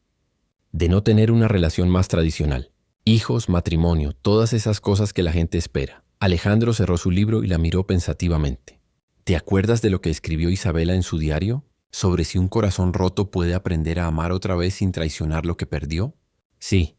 De no tener una relación más tradicional. Hijos, matrimonio, todas esas cosas que la gente espera. Alejandro cerró su libro y la miró pensativamente. ¿Te acuerdas de lo que escribió Isabela en su diario? ¿Sobre si un corazón roto puede aprender a amar otra vez sin traicionar lo que perdió? Sí.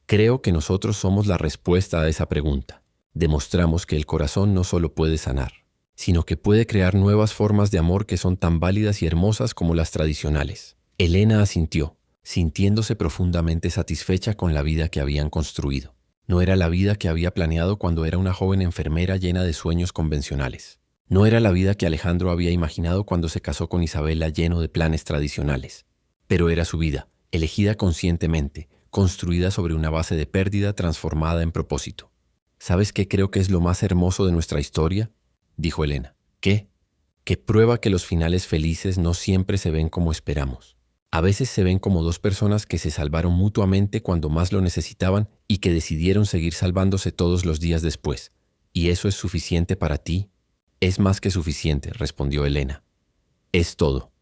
Creo que nosotros somos la respuesta a esa pregunta. Demostramos que el corazón no solo puede sanar, sino que puede crear nuevas formas de amor que son tan válidas y hermosas como las tradicionales. Elena asintió, sintiéndose profundamente satisfecha con la vida que habían construido. No era la vida que había planeado cuando era una joven enfermera llena de sueños convencionales. No era la vida que Alejandro había imaginado cuando se casó con Isabela lleno de planes tradicionales. Pero era su vida, elegida conscientemente, construida sobre una base de pérdida transformada en propósito. ¿Sabes qué creo que es lo más hermoso de nuestra historia?, dijo Elena. ¿Qué? Que prueba que los finales felices no siempre se ven como esperamos. A veces se ven como dos personas que se salvaron mutuamente cuando más lo necesitaban y que decidieron seguir salvándose todos los días después. ¿Y eso es suficiente para ti? Es más que suficiente, respondió Elena. Es todo.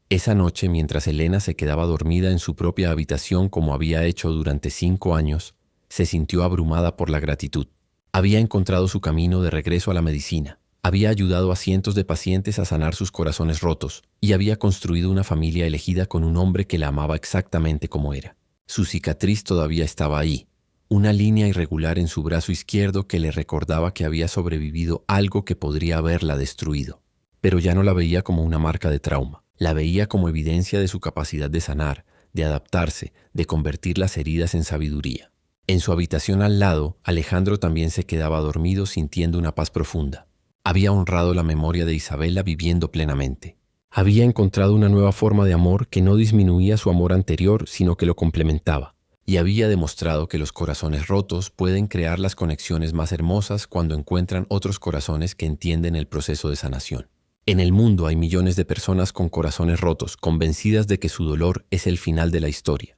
Esa noche, mientras Elena se quedaba dormida en su propia habitación como había hecho durante 5 años, se sintió abrumada por la gratitud. Había encontrado su camino de regreso a la medicina, había ayudado a cientos de pacientes a sanar sus corazones rotos y había construido una familia elegida con un hombre que la amaba exactamente como era. Su cicatriz todavía estaba ahí, una línea irregular en su brazo izquierdo que le recordaba que había sobrevivido algo que podría haberla destruido. Pero ya no la veía como una marca de trauma, la veía como evidencia de su capacidad de sanar, de adaptarse, de convertir las heridas en sabiduría. En su habitación al lado, Alejandro también se quedaba dormido sintiendo una paz profunda. Había honrado la memoria de Isabela viviendo plenamente. Había encontrado una nueva forma de amor que no disminuía su amor anterior, sino que lo complementaba. Y había demostrado que los corazones rotos pueden crear las conexiones más hermosas cuando encuentran otros corazones que entienden el proceso de sanación. En el mundo hay millones de personas con corazones rotos, convencidas de que su dolor es el final de la historia.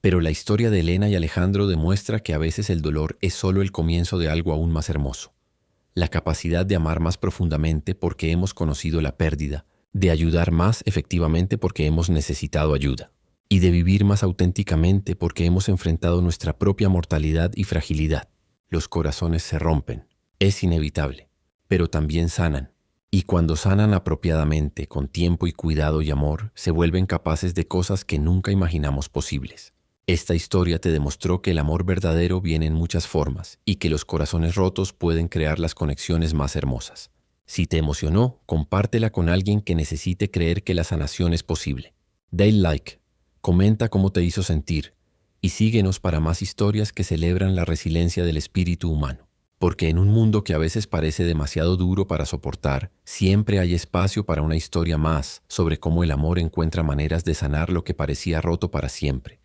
Pero la historia de Elena y Alejandro demuestra que a veces el dolor es solo el comienzo de algo aún más hermoso. La capacidad de amar más profundamente porque hemos conocido la pérdida, de ayudar más efectivamente porque hemos necesitado ayuda, y de vivir más auténticamente porque hemos enfrentado nuestra propia mortalidad y fragilidad. Los corazones se rompen, es inevitable, pero también sanan. Y cuando sanan apropiadamente, con tiempo y cuidado y amor, se vuelven capaces de cosas que nunca imaginamos posibles. Esta historia te demostró que el amor verdadero viene en muchas formas y que los corazones rotos pueden crear las conexiones más hermosas. Si te emocionó, compártela con alguien que necesite creer que la sanación es posible. Dale like, comenta cómo te hizo sentir y síguenos para más historias que celebran la resiliencia del espíritu humano. Porque en un mundo que a veces parece demasiado duro para soportar, siempre hay espacio para una historia más sobre cómo el amor encuentra maneras de sanar lo que parecía roto para siempre.